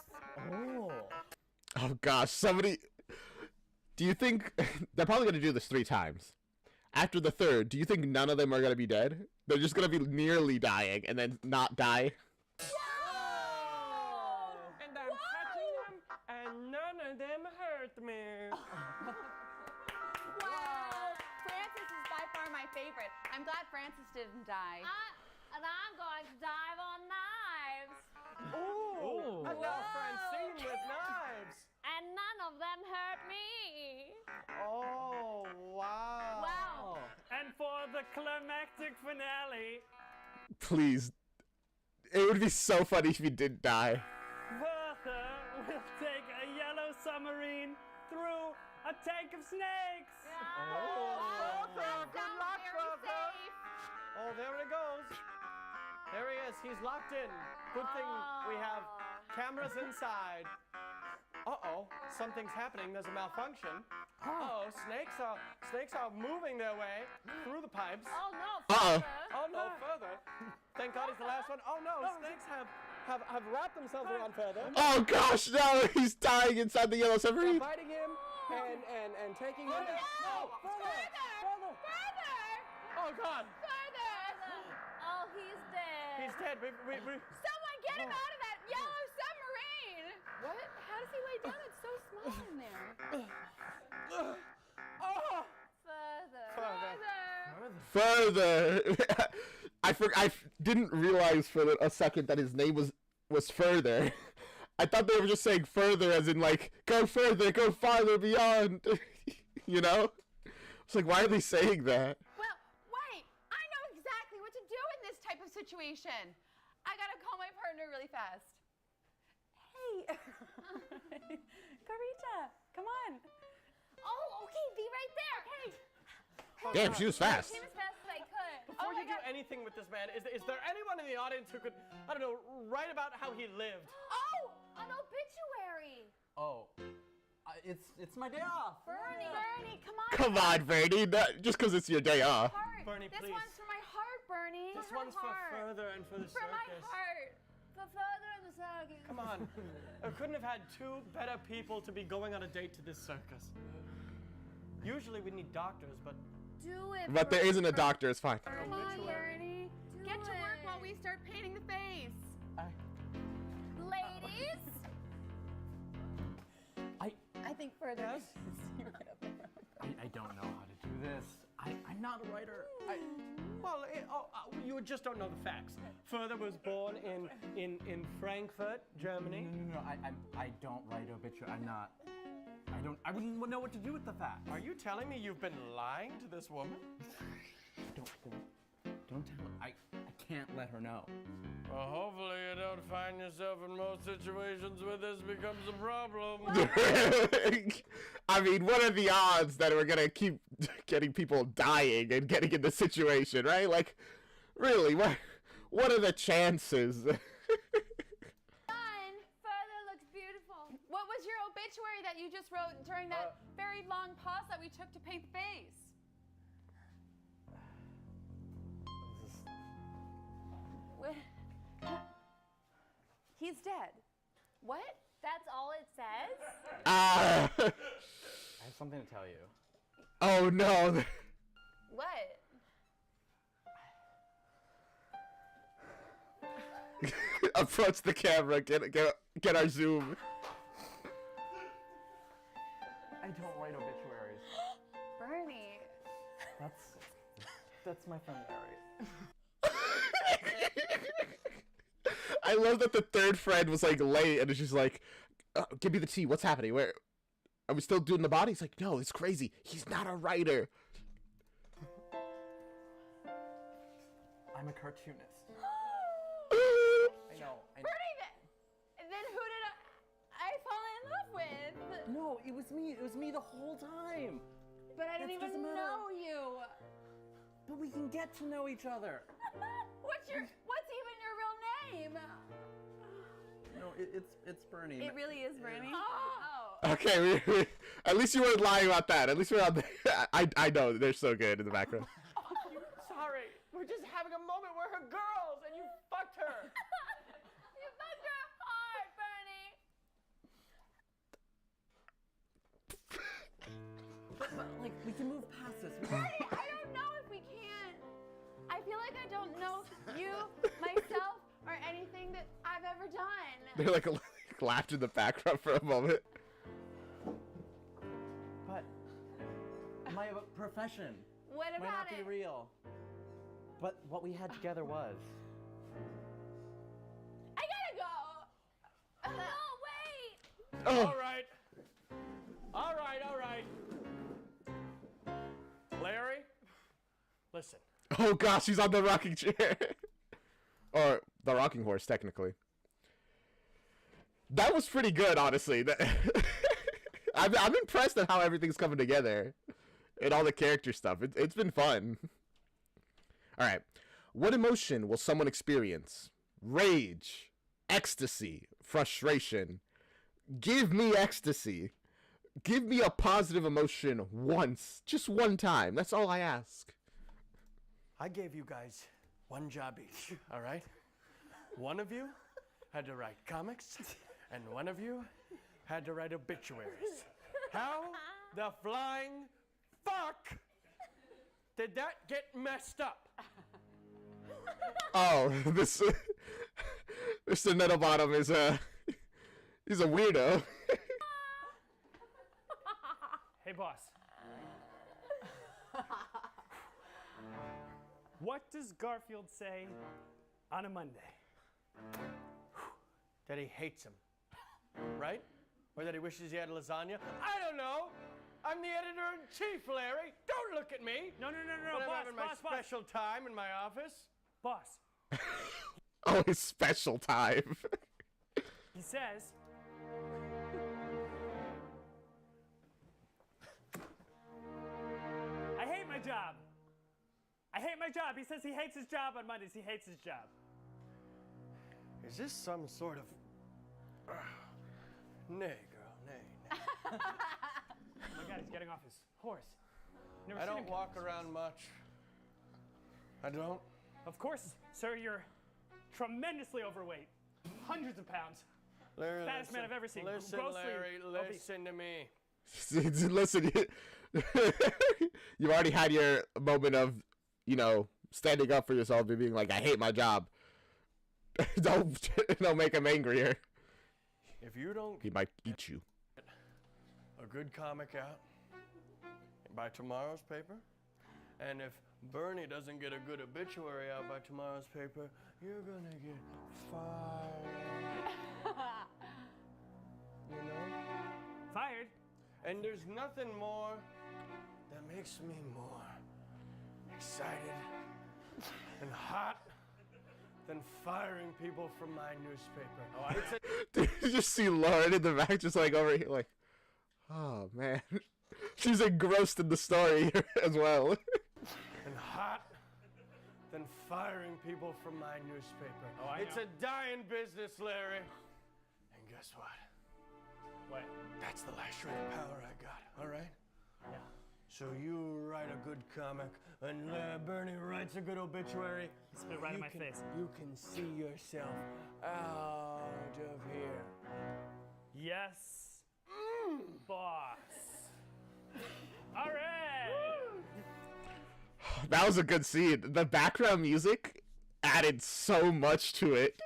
Oh gosh, somebody. Do you think they're probably gonna do this 3 times? After the 3rd, do you think none of them are gonna be dead? They're just gonna be nearly dying and then not die. And I'm touching them, and none of them hurt me. Wow. Francis is by far my favorite. I'm glad Francis didn't die. And I'm going to dive on knives. Ooh. And now Francine with knives. And none of them hurt me. Oh, wow. Wow. And for the climactic finale, Please. It would be so funny if he didn't die. Bertha will take a yellow submarine through a tank of snakes. Oh, good luck, Bertha. Oh, there it goes. There he is. He's locked in. Good thing we have cameras inside. Uh-oh, something's happening. There's a malfunction. Uh-oh, snakes are moving their way through the pipes. Oh no, Uh-oh. Oh no, further. Thank God he's the last one. Oh no, snakes have wrapped themselves around Feather. Oh gosh, no! He's dying inside the yellow submarine. Biting him and taking him. No, further. Oh God. Oh, he's dead. He's dead. We Someone get him out of that yellow submarine! What? How does he lay down? It's so small in there. Oh. Further. Further. I didn't realize for a second that his name was Further. I thought they were just saying further as in like go further, go farther beyond. You know? It's like, why are they saying that? Well, wait! I know exactly what to do in this type of situation. I gotta call my partner really fast. Hey! Carita, come on. Oh, okay, be right there. Hey. Damn, she was fast. Came as fast as I could. Before you do anything with this man, is there anyone in the audience who could, I don't know, write about how he lived? Oh, an obituary. Oh, it's my day off. Bernie, come on. Come on, Bernie. Just because it's your day off. Heart. Bernie, This please. one's for my heart, Bernie. This one's for Further and for the For my circus. heart. For further in the circus. Come on. I couldn't have had 2 better people to be going on a date to this circus. Usually we need doctors, but Do it. But there isn't a doctor, it's fine. Come on, Bernie. Do Get to work it. while we start painting the face. Ladies. I think further. Yes? I don't know how to do this. I'm not a writer. Well, you just don't know the facts. Further was born in Frankfurt, Germany. No. I don't write obituary. I wouldn't know what to do with the facts. Are you telling me you've been lying to this woman? Don't tell her. I can't let her know. Well, hopefully you don't find yourself in most situations where this becomes a problem. I mean, what are the odds that we're gonna keep getting people dying and getting in this situation, right? Like, really, what are the chances? Further looks beautiful. What was your obituary that you just wrote during that very long pause that we took to paint the face? He's dead. What? That's all it says? I have something to tell you. Oh no. What? Approach the camera. Get our zoom. I don't write obituaries. Bernie. That's my friend Larry. I love that the third friend was like late and it's just like, give me the tea. What's happening? Where are we still doing the body? He's like, no, it's crazy. He's not a writer. I'm a cartoonist. I know. Bernie, then who did I fall in love with? No, it was me. It was me the whole time. But I didn't even know you. But we can get to know each other. What's even your real name? No, it's Bernie. It really is Bernie. Oh. Okay, at least you weren't lying about that. At least we're on. I know they're so good in the background. Sorry, we're just having a moment. We're her girls, and you fucked her. You fucked her hard, Bernie. But, like, we can move past this. Bernie, I don't know if we can. I feel like I don't know you, myself, or anything that I've ever done. They're like laughed in the background for a moment. But my profession What might about not it? be real. But what we had together was. I gotta go. No, wait. Oh. All right. Larry, listen. Oh gosh, he's on the rocking chair. Or the rocking horse, technically. That was pretty good, honestly. I'm impressed at how everything's coming together. And all the character stuff. It's been fun. Alright. What emotion will someone experience? Rage. Ecstasy. Frustration. Give me ecstasy. Give me a positive emotion once. Just one time. That's all I ask. I gave you guys one job each, all right? One of you had to write comics, and one of you had to write obituaries. How the flying fuck did that get messed up? Oh, this Mr. Nettlebottom is he's a weirdo. Hey, boss. What does Garfield say on a Monday? That he hates him, right? Or that he wishes he had lasagna? I don't know. I'm the editor-in-chief, Larry. Don't look at me. No, When I'm boss, having my boss. special time in my office. Boss, Oh, his special time. he says, I hate my job. I hate my job. He says he hates his job on Mondays. He hates his job. Is this some sort of... nay, girl, nay. Oh my God, he's getting off his horse. Never I seen don't him walk get- around much. I don't. Of course, sir, you're tremendously overweight. Hundreds of pounds. Larry, Fattest man I've ever seen. Listen, Grossly Larry, obese. listen to me. Listen, you've already had your moment of, standing up for yourself and being like, I hate my job. Don't make him angrier. If you don't He might eat you. a good comic out by tomorrow's paper, And if Bernie doesn't get a good obituary out by tomorrow's paper, you're gonna get fired. You know? Fired. And there's nothing more that makes me more excited and hot than firing people from my newspaper. Dude, you just see Lauren in the back just like over here like, oh man. She's engrossed in the story as well. And hot than firing people from my newspaper. It's a dying business, Larry. And guess what? What? That's the last shred of power I got, all right? Yeah. So you write a good comic, and Bernie writes a good obituary. Spit right in my face. You can see yourself out of here. Yes, boss. All right. That was a good scene. The background music added so much to it.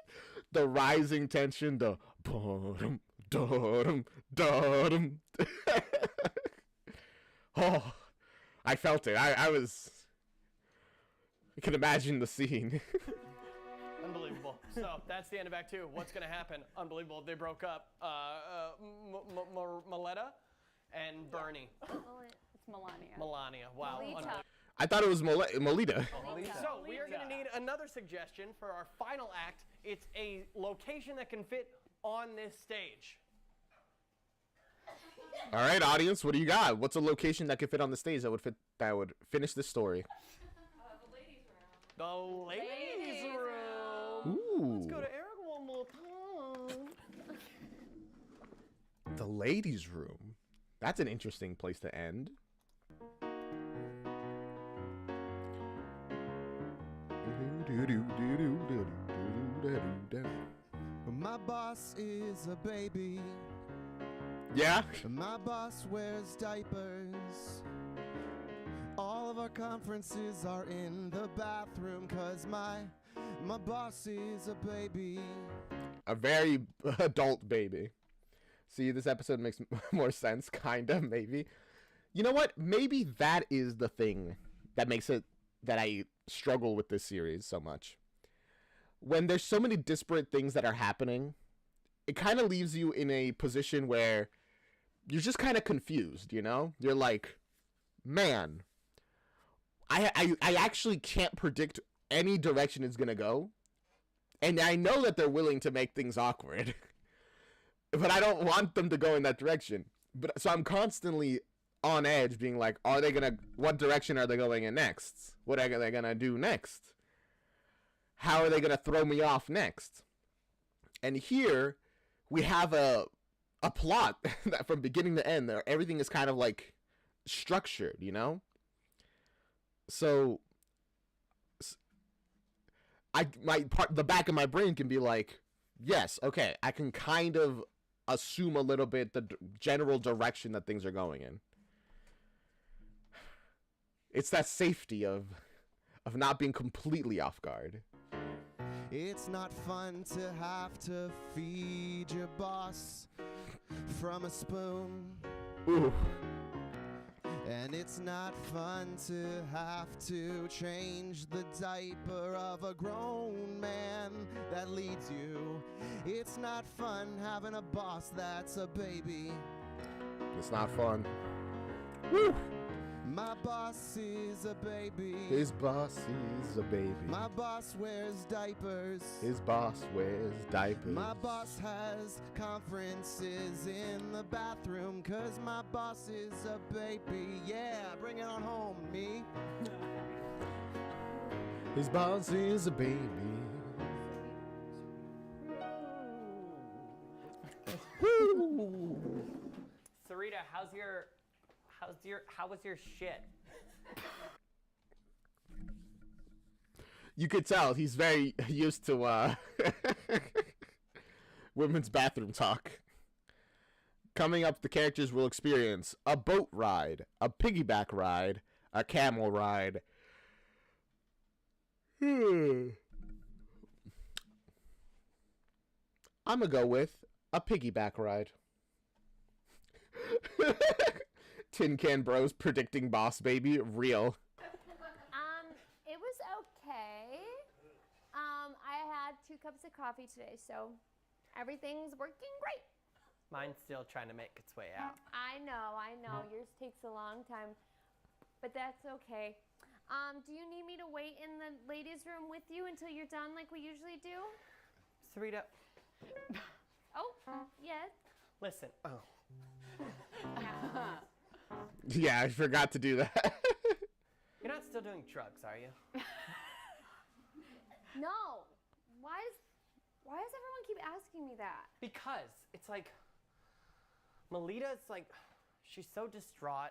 The rising tension, the dum dum dum. Oh, I felt it. I can imagine the scene. Unbelievable. So that's the end of Act 2. What's going to happen? Unbelievable. They broke up. Maletta and Bernie. It's Melania. Melania. Wow. Melita. I thought it was Melita. So we are going to need another suggestion for our final act. It's a location that can fit on this stage. All right, audience, what do you got? What's a location that could fit on the stage that would finish this story? The ladies' room. Ooh. Let's go to Eric one more time. The ladies' room. That's an interesting place to end. My boss is a baby. Yeah? My boss wears diapers. All of our conferences are in the bathroom, 'cause my boss is a baby. A very adult baby. See, this episode makes more sense, kinda, maybe. You know what? Maybe that is the thing that makes it that I struggle with this series so much. When there's so many disparate things that are happening, it kind of leaves you in a position where you're just kind of confused, you know? You're like, man, I actually can't predict any direction it's going to go. And I know that they're willing to make things awkward. But I don't want them to go in that direction. So I'm constantly on edge being like, what direction are they going in next? What are they going to do next? How are they going to throw me off next? And here we have a plot that from beginning to end, everything is kind of like structured, you know? So the back of my brain can be like, yes, okay, I can kind of assume a little bit the general direction that things are going in. It's that safety of not being completely off guard. It's not fun to have to feed your boss from a spoon. Ooh. And it's not fun to have to change the diaper of a grown man that leads you. It's not fun having a boss that's a baby. It's not fun. Woo! My boss is a baby. His boss is a baby. My boss wears diapers. His boss wears diapers. My boss has conferences in the bathroom, 'cause my boss is a baby. Yeah, bring it on home, me. His boss is a baby. Woo! Sarita, how was your shit? You could tell he's very used to women's bathroom talk. Coming up, the characters will experience a boat ride, a piggyback ride, a camel ride. I'm gonna go with a piggyback ride. Tin Can Bros predicting Boss Baby, real. today, so everything's working great. Mine's still trying to make its way out. I know. Yours takes a long time, but that's okay. Do you need me to wait in the ladies' room with you until you're done like we usually do? Sarita, Oh, yes. listen. Oh. Yeah, I forgot to do that. You're not still doing drugs, are you? No. Why does everyone keep asking me that? Because it's like, Melita's like, she's so distraught.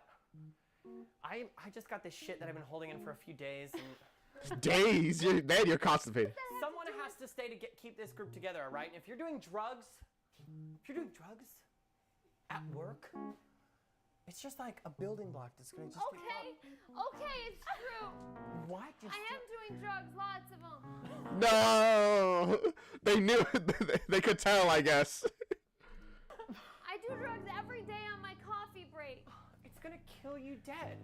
I just got this shit that I've been holding in for a few days, and Days? You're constipated. someone has to stay to keep this group together, all right? And if you're doing drugs at work, it's just like a building block that's gonna just Okay, it's true. What? I am doing drugs, lots of them. No! They knew it. They could tell, I guess. I do drugs every day on my coffee break. It's gonna kill you dead.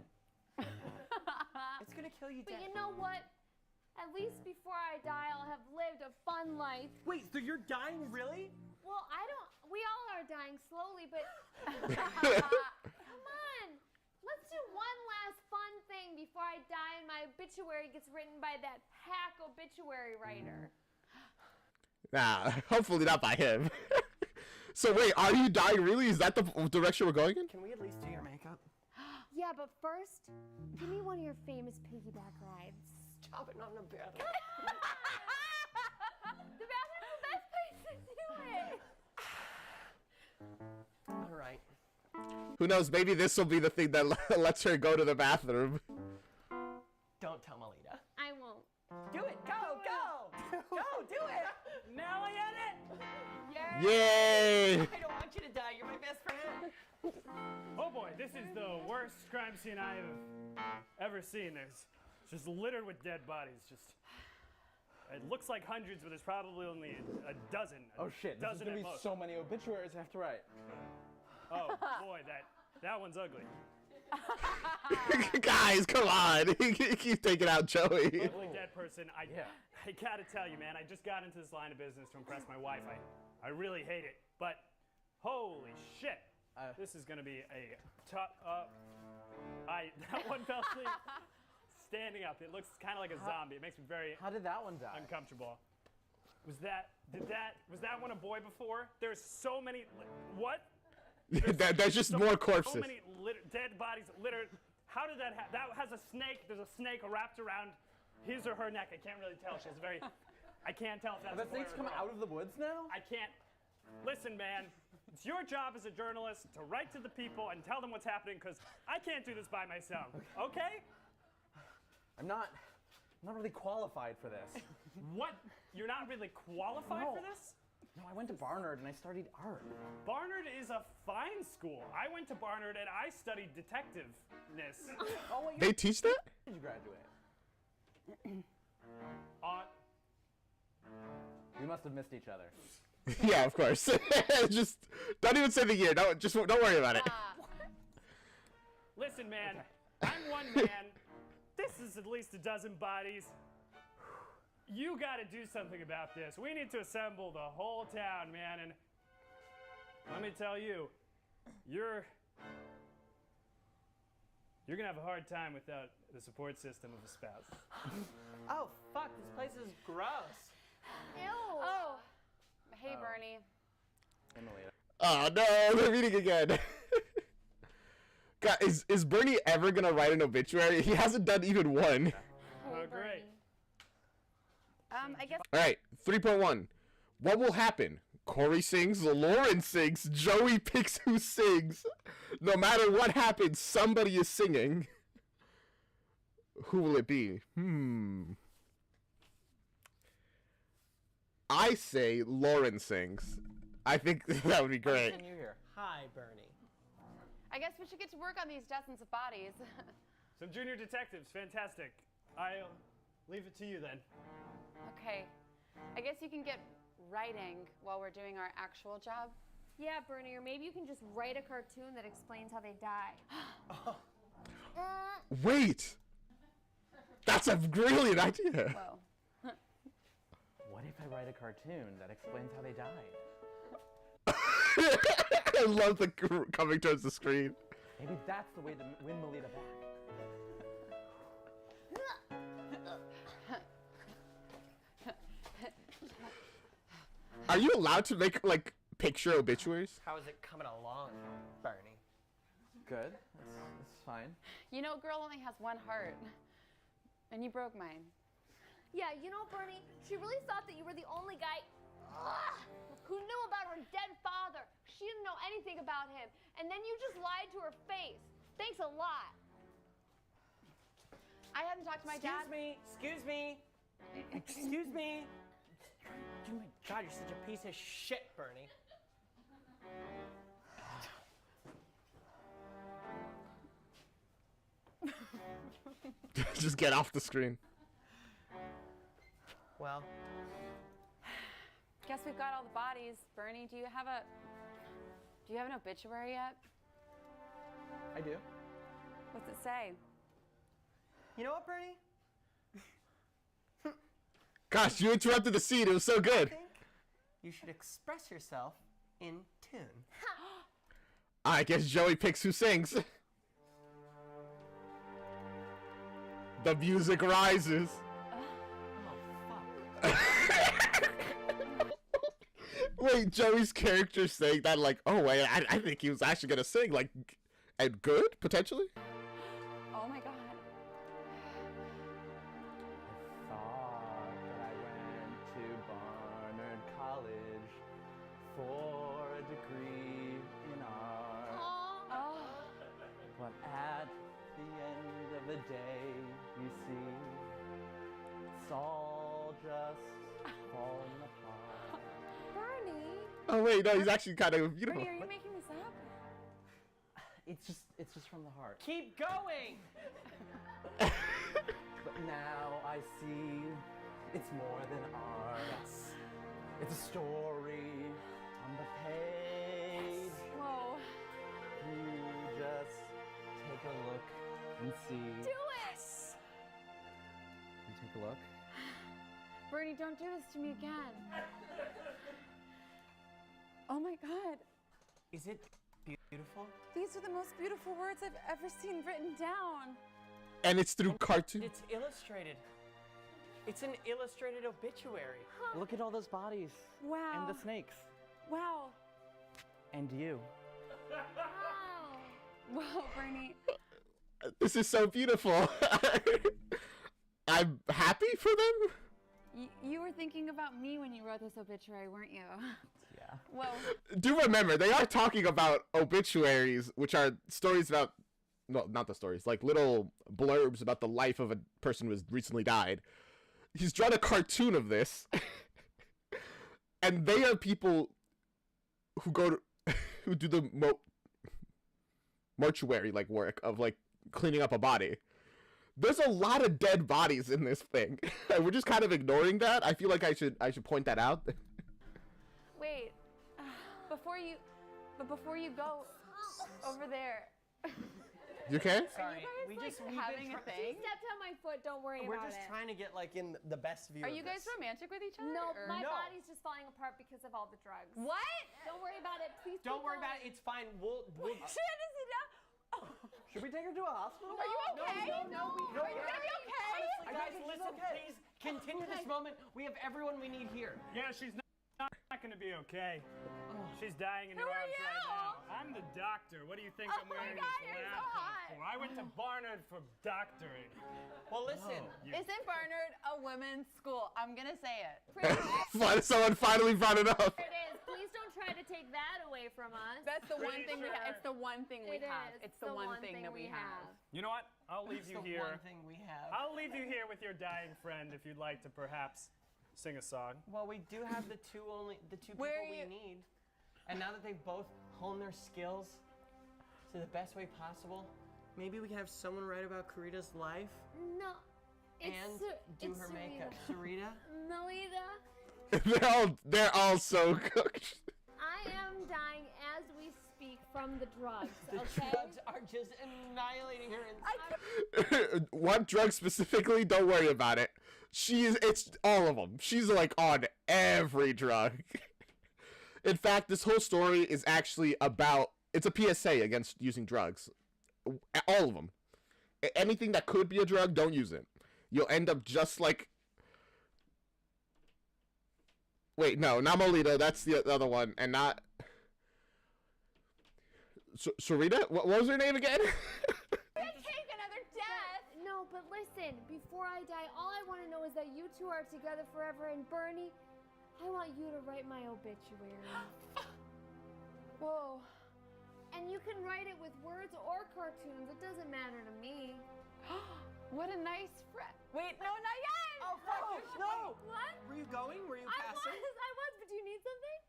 It's gonna kill you But dead. you know what? At least before I die, I'll have lived a fun life. Wait, so you're dying really? Well, we all are dying slowly, but come on. Let's do one last fun thing before I die and my obituary gets written by that hack obituary writer. Nah, hopefully not by him. So wait, are you dying really? Is that the direction we're going in? Can we at least do your makeup? Yeah, but first, give me one of your famous piggyback rides. Stop it, not in a bathroom. The bathroom's the best place to do it. All right. Who knows? Maybe this will be the thing that lets her go to the bathroom. Don't tell Melita. I won't. Do it. Go. Do it. Now I get it! Yay! I don't want you to die. You're my best friend. Oh boy, this is the worst crime scene I have ever seen. It's just littered with dead bodies. It looks like hundreds, but there's probably only a dozen. Oh shit, there's dozen gonna at be most. so many obituaries I have to write. Oh boy, that one's ugly. Guys, come on! Keep taking out Joey. Ugly dead person. I gotta tell you, man, I just got into this line of business to impress my wife. I really hate it, but holy shit, this is gonna be a tough. That one fell asleep standing up. It looks kind of like a zombie. It makes me very. How did that one die? Uncomfortable. Was that one a boy before? There's so many. What? That's just more corpses. So many dead bodies littered. How did that happen? That has a snake. There's a snake wrapped around his or her neck. I can't really tell. She has a very. I can't tell if that's. Have the snakes come out of the woods now? I can't. Listen, man. It's your job as a journalist to write to the people and tell them what's happening, because I can't do this by myself. Okay? I'm not really qualified for this. What? You're not really qualified for this? No, I went to Barnard and I studied art. Barnard is a fine school. I went to Barnard and I studied detectiveness. Oh, wait, They teach that? did you graduate? We must have missed each other. Yeah, of course. Just don't even say the year. Don't worry about it. Listen, man. I'm one man. This is at least a dozen bodies. You got to do something about this. We need to assemble the whole town, man. And let me tell you, you're gonna have a hard time without the support system of a spouse. Oh fuck! This place is gross. Ew. Oh. Hey, Bernie. Emily. Oh no, they're meeting again. God, is Bernie ever gonna write an obituary? He hasn't done even one. Oh, great. I guess. All right, 3.1. What will happen? Corey sings, Lauren sings, Joey picks who sings. No matter what happens, somebody is singing. Who will it be? I say Lauren sings. I think that would be great. Can you hear? Hi, Bernie. I guess we should get to work on these dozens of bodies. Some junior detectives, fantastic. I'll leave it to you then. Okay. I guess you can get writing while we're doing our actual job. Yeah, Bernie, or maybe you can just write a cartoon that explains how they die. Wait! That's a brilliant idea. Whoa. What if I write a cartoon that explains how they died? I love the coming towards the screen. Maybe that's the way to win Melita back. Are you allowed to make like picture obituaries? How is it coming along, Bernie? Good. That's fine. You know, a girl only has one heart. And you broke mine. Yeah, you know, Bernie, she really thought that you were the only guy who knew about her dead father. She didn't know anything about him. And then you just lied to her face. Thanks a lot. I haven't talked to my dad. Excuse me. Excuse me. Oh my God, you're such a piece of shit, Bernie. Just get off the screen. Well, Guess we've got all the bodies. Bernie, do you have an obituary yet? I do. What's it say? you know what, Bernie? Gosh, you interrupted the scene. It was so I good. think you should express yourself in tune. I guess Joey picks who sings. The music rises. Wait, Joey's character saying that like, oh wait, I think he was actually gonna sing like, and good potentially. Oh my God. I thought that I went to Barnard College for a degree in art. Oh. But at the end of the day, you see, it's all just falling apart. Bernie. Oh wait, no, he's actually kind of beautiful. Bernie, are you making this up? It's just from the heart. Keep going! But now I see it's more than art. Yes. It's a story on the page. Whoa. You just take a look and see. Do it! You take a look. Bernie, don't do this to me again. Oh my God. Is it beautiful? These are the most beautiful words I've ever seen written down. And it's through cartoon. It's illustrated. It's an illustrated obituary. Look at all those bodies. Wow. And the snakes. Wow. And you. Wow. Wow, Bernie. This is so beautiful. I'm happy for them. You were thinking about me when you wrote this obituary, weren't you? Yeah. Well, Do remember, they are talking about obituaries, which are stories about, no, not the stories, like little blurbs about the life of a person who has recently died. He's drawn a cartoon of this, and they are people who go to, who do the mortuary like work of like cleaning up a body. There's a lot of dead bodies in this thing. We're just kind of ignoring that. I feel like I should point that out. wait. Before you go over there. You okay? Sorry, Are you guys having a thing? She stepped on my foot. Don't worry We're about just it. trying to get like in the best view. Are of you guys this. romantic with each other? No, or- my No. body's just falling apart because of all the drugs. What? Don't worry about it. Please Don't keep worry about it. going. It's fine. We'll She had to sit down. Oh. Should we take her to a hospital? Are you okay? No, Are you gonna be okay? Honestly, guys, listen, please continue this moment. We have everyone we need here. Yeah, she's not gonna be okay. She's dying in Who your are arms you? right now. I'm the doctor. What do you think Oh I'm my wearing God, this you're lab so coat hot. for? I went to Barnard for doctoring. Well, listen. Isn't Barnard a women's school? I'm gonna say it. Someone finally brought it up. There it is. Please don't try to take that away from us. That's the one Pretty thing we have. sure. It's the one thing we It have. is. It's the one thing that we have. You know what? I'll leave It's you the here. one thing we have. I'll leave you here with your dying friend if you'd like to perhaps sing a song. Well, we do have the two people Where are we you- need. And now that they've both honed their skills to the best way possible, maybe we can have someone write about Karita's life No. It's and do it's her Sarita. makeup. Sarita? Melita, They're all so cooked. I am dying as we speak from the drugs, The okay? drugs are just annihilating her inside. What drug specifically? Don't worry about it. It's all of them. She's like on every drug. In fact, this whole story is actually about, it's a PSA against using drugs. All of them. Anything that could be a drug, don't use it. You'll end up just like, wait, no, not Molita, that's the other one, and not, Sarita? What was her name again? Take another death. No, but listen, before I die, all I want to know is that you two are together forever, and Bernie, I want you to write my obituary. Whoa. And you can write it with words or cartoons. It doesn't matter to me. What a nice friend. Wait, no, not yet. Oh, fuck, no. What? Were you going? Were you I passing? was, but do you need something?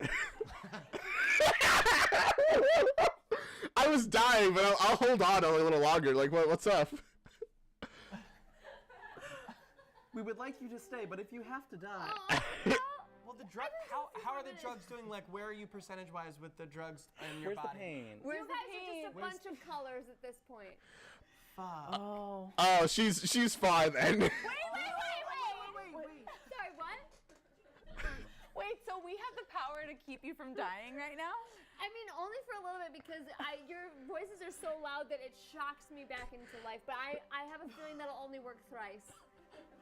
I was dying, but I'll hold on a little longer. Like, what's up? We would like you to stay, but if you have to die. Well, the drug. How are the drugs doing? Like, where are you percentage-wise with the drugs in your Where's the body? pain? You guys are just a bunch of colors at this point. Fuck. Oh. Oh, she's fine then. Wait. Sorry, what? Wait, so we have the power to keep you from dying right now? I mean, only for a little bit because your voices are so loud that it shocks me back into life. But I have a feeling that'll only work thrice.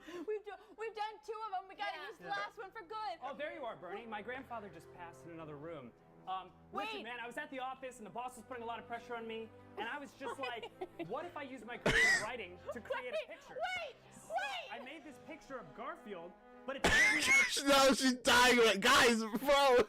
We've done 2 of them. We gotta use the last one for good. Oh, there you are, Bernie. My grandfather just passed in another room. Listen, man, I was at the office and the boss was putting a lot of pressure on me, and I was just like, what if I use my creative writing to create a picture? Wait! I made this picture of Garfield, but it doesn't have No, she's dying. Guys, bro.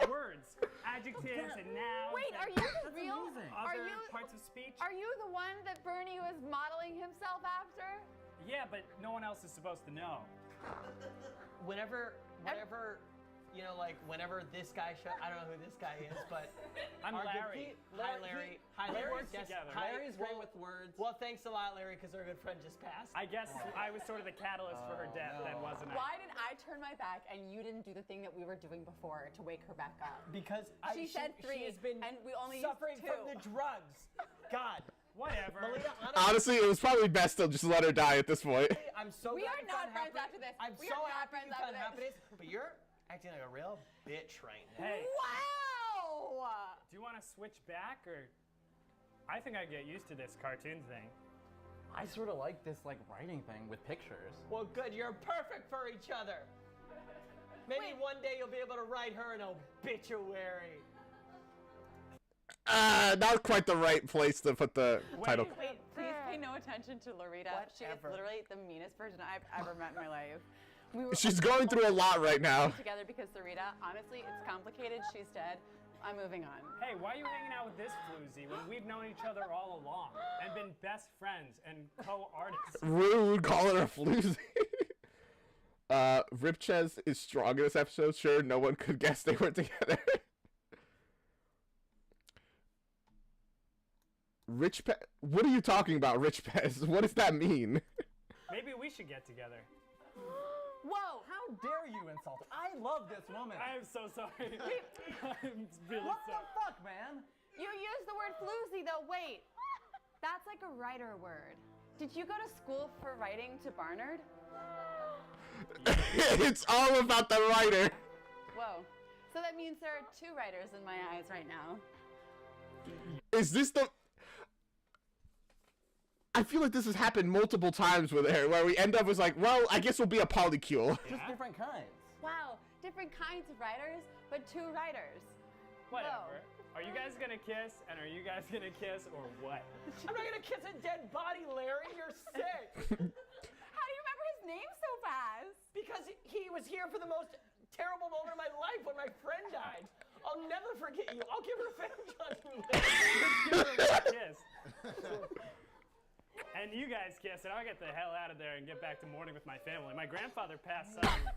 words, adjectives, and nouns. Wait, are you the real? Other parts of speech? Are you the one that Bernie was modeling himself after? Yeah, but no one else is supposed to know. Whenever, like, whenever this guy I don't know who this guy is, but I'm our good Larry. Hi, Larry. Hi, We Larry. work together. Larry's great with words. Well, thanks a lot, Larry, because our good friend just passed. I guess I was sort of the catalyst for her death, then, wasn't I? Why did I turn my back and you didn't do the thing that we were doing before to wake her back up? Because She said 3, she has been and we only suffering used 2. from the drugs. God. Whatever. Melita, Honestly, it was probably best to just let her die at this point. I'm so We glad are you not found friends happiness. after this. I'm We so are not happy friends you after found this. happiness, but you're acting like a real bitch right now. Hey, Wow! do you want to switch back, or? I think I get used to this cartoon thing. I sort of like this like writing thing with pictures. Well, good. You're perfect for each other. Maybe one day you'll be able to write her an obituary. Not quite the right place to put the title. Wait, please pay no attention to Loretta. She is Whatever. literally the meanest person I've ever met in my life. We were She's going through a lot right now. together because Loretta, honestly, it's complicated. She's dead. I'm moving on. Hey, why are you hanging out with this floozy when we've known each other all along and been best friends and co-artists? Rude, calling her floozy. Ripchez is strong in this episode. Sure, no one could guess they were together. Rich Pez? What are you talking about, Rich Pez? What does that mean? Maybe we should get together. Whoa! How dare you insult? I love this woman. I am so sorry. I'm really What the sorry. fuck, man? You used the word floozy though. Wait, that's like a writer word. Did you go to school for writing to Barnard? It's all about the writer. Whoa. So that means there are 2 writers in my eyes right now. Is this the... I feel like this has happened multiple times with her, where we end up as like, well, I guess we'll be a polycule. Just different kinds. Wow, different kinds of writers, but 2 writers. Whatever. Are you guys gonna kiss, and are you guys gonna kiss, or what? I'm not gonna kiss a dead body, Larry. You're sick. How do you remember his name so fast? Because he was here for the most terrible moment of my life when my friend died. I'll never forget you. I'll give revenge on you later. Give her a kiss. And you guys kiss, and I'll get the hell out of there and get back to mourning with my family. My grandfather passed suddenly.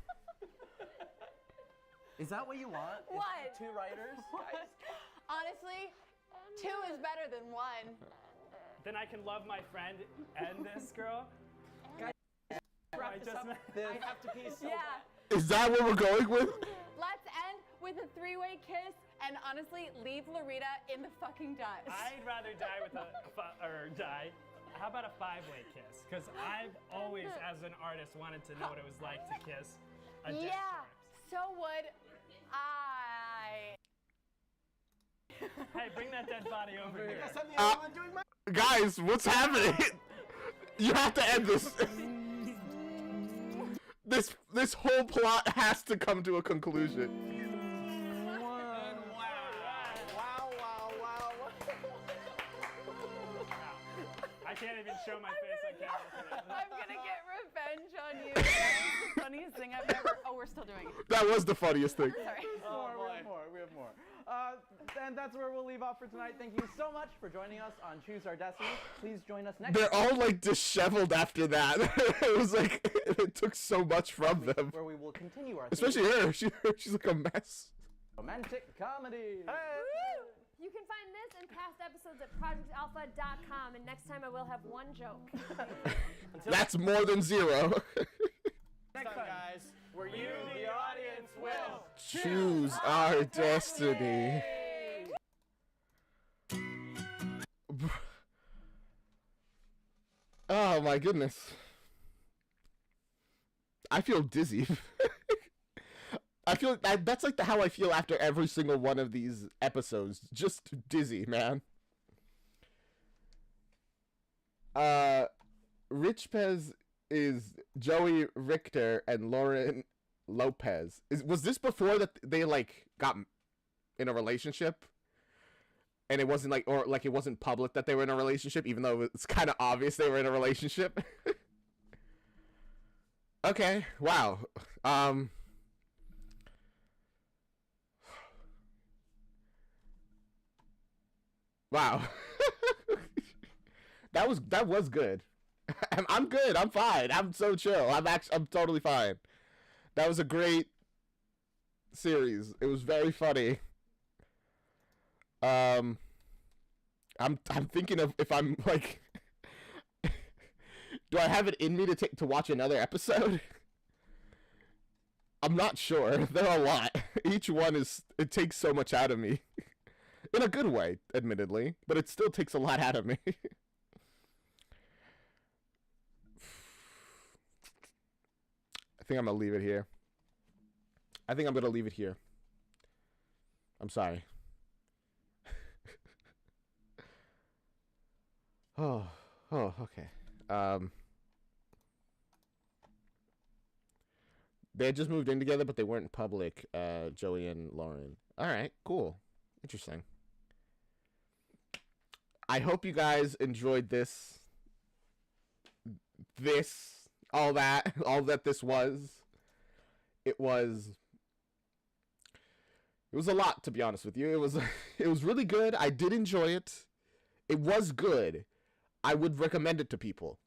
Is that what you want? Is What? 2 writers? Honestly, 2 is better than 1. Then I can love my friend and this girl. Wrap this up. I have to pee so Yeah. bad. Is that what we're going with? Let's end with a 3-way kiss, and honestly, leave Loretta in the fucking dust. I'd rather die with or die How about a five-way kiss? Because I've always, as an artist, wanted to know what it was like to kiss a dead corpse. So would I. Hey, bring that dead body over here. Guys, what's happening? You have to end this. This whole plot has to come to a conclusion. I can't even show my face on camera for that. I'm gonna get revenge on you. That is the funniest thing I've ever. Oh, we're still doing it. That was the funniest thing. Sorry. We have more. And that's where we'll leave off for tonight. Thank you so much for joining us on Choose Our Destiny. Please join us next They're all like disheveled after that. It was like it took so much from them. where we will continue our Especially her. She's like a mess. romantic comedy. You can find this and past episodes at projectalpha.com, and next time I will have one joke. That's more than zero. Next time, guys, where you, the audience, will Choose our destiny. Oh my goodness. I feel dizzy. I feel that's like how I feel after every single one of these episodes. Just dizzy, man. Rich Pez is Joey Richter and Lauren Lopez. Was this before that they like got in a relationship? And it wasn't like, or like it wasn't public that they were in a relationship, even though it's kind of obvious they were in a relationship. Okay, wow. Wow. that was good. I'm good. I'm fine. I'm so chill. I'm totally fine. That was a great series. It was very funny. I'm thinking of if I'm like do I have it in me to watch another episode? I'm not sure. There are a lot. Each one it takes so much out of me. In a good way, admittedly, but it still takes a lot out of me. I think I'm gonna leave it here. I'm sorry. Oh, okay. They had just moved in together, but they weren't public, Joey and Lauren. All right, cool. Interesting. I hope you guys enjoyed all that this was. It was a lot, to be honest with you. It was really good. I did enjoy it. It was good. I would recommend it to people.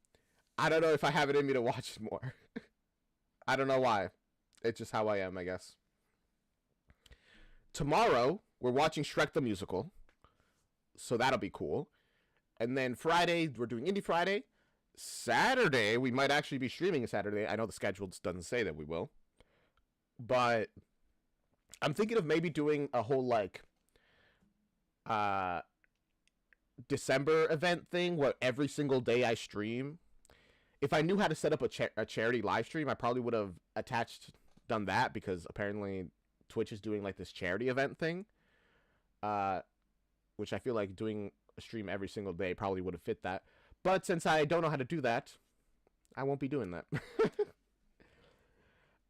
I don't know if I have it in me to watch more. I don't know why. It's just how I am, I guess. Tomorrow, we're watching Shrek the Musical. So that'll be cool. And then Friday, we're doing Indie Friday. Saturday, we might actually be streaming Saturday. I know the schedule doesn't say that we will. But I'm thinking of maybe doing a whole, like, December event thing where every single day I stream. If I knew how to set up a charity live stream, I probably would have done that, because apparently Twitch is doing like this charity event thing, which I feel like doing a stream every single day probably would have fit that. But since I don't know how to do that, I won't be doing that.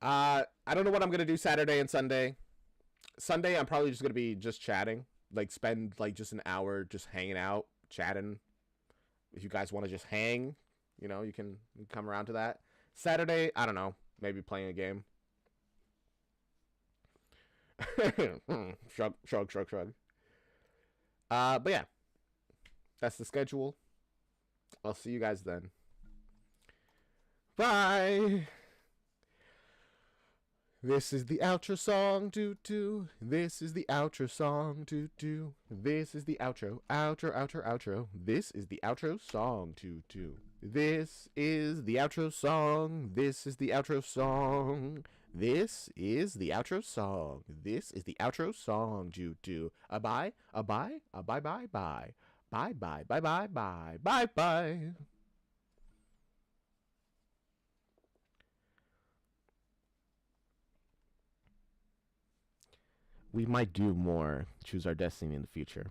I don't know what I'm gonna do Saturday and Sunday. Sunday, I'm probably just gonna be chatting. Like, spend like just an hour just hanging out, chatting. If you guys want to just hang, you know, you can come around to that. Saturday, I don't know, maybe playing a game. Shrug. But yeah, that's the schedule. I'll see you guys then. Bye. This is the outro song, doo-doo. This is the outro song, doo-doo. This is the outro, outro. This is the outro song, doo-doo. This is the outro song. This is the outro song. This is the outro song. This is the outro song, doo-doo. Bye. Bye bye. Bye bye bye. Bye bye. We might do more Choose Our Destiny in the future.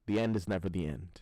The end is never the end.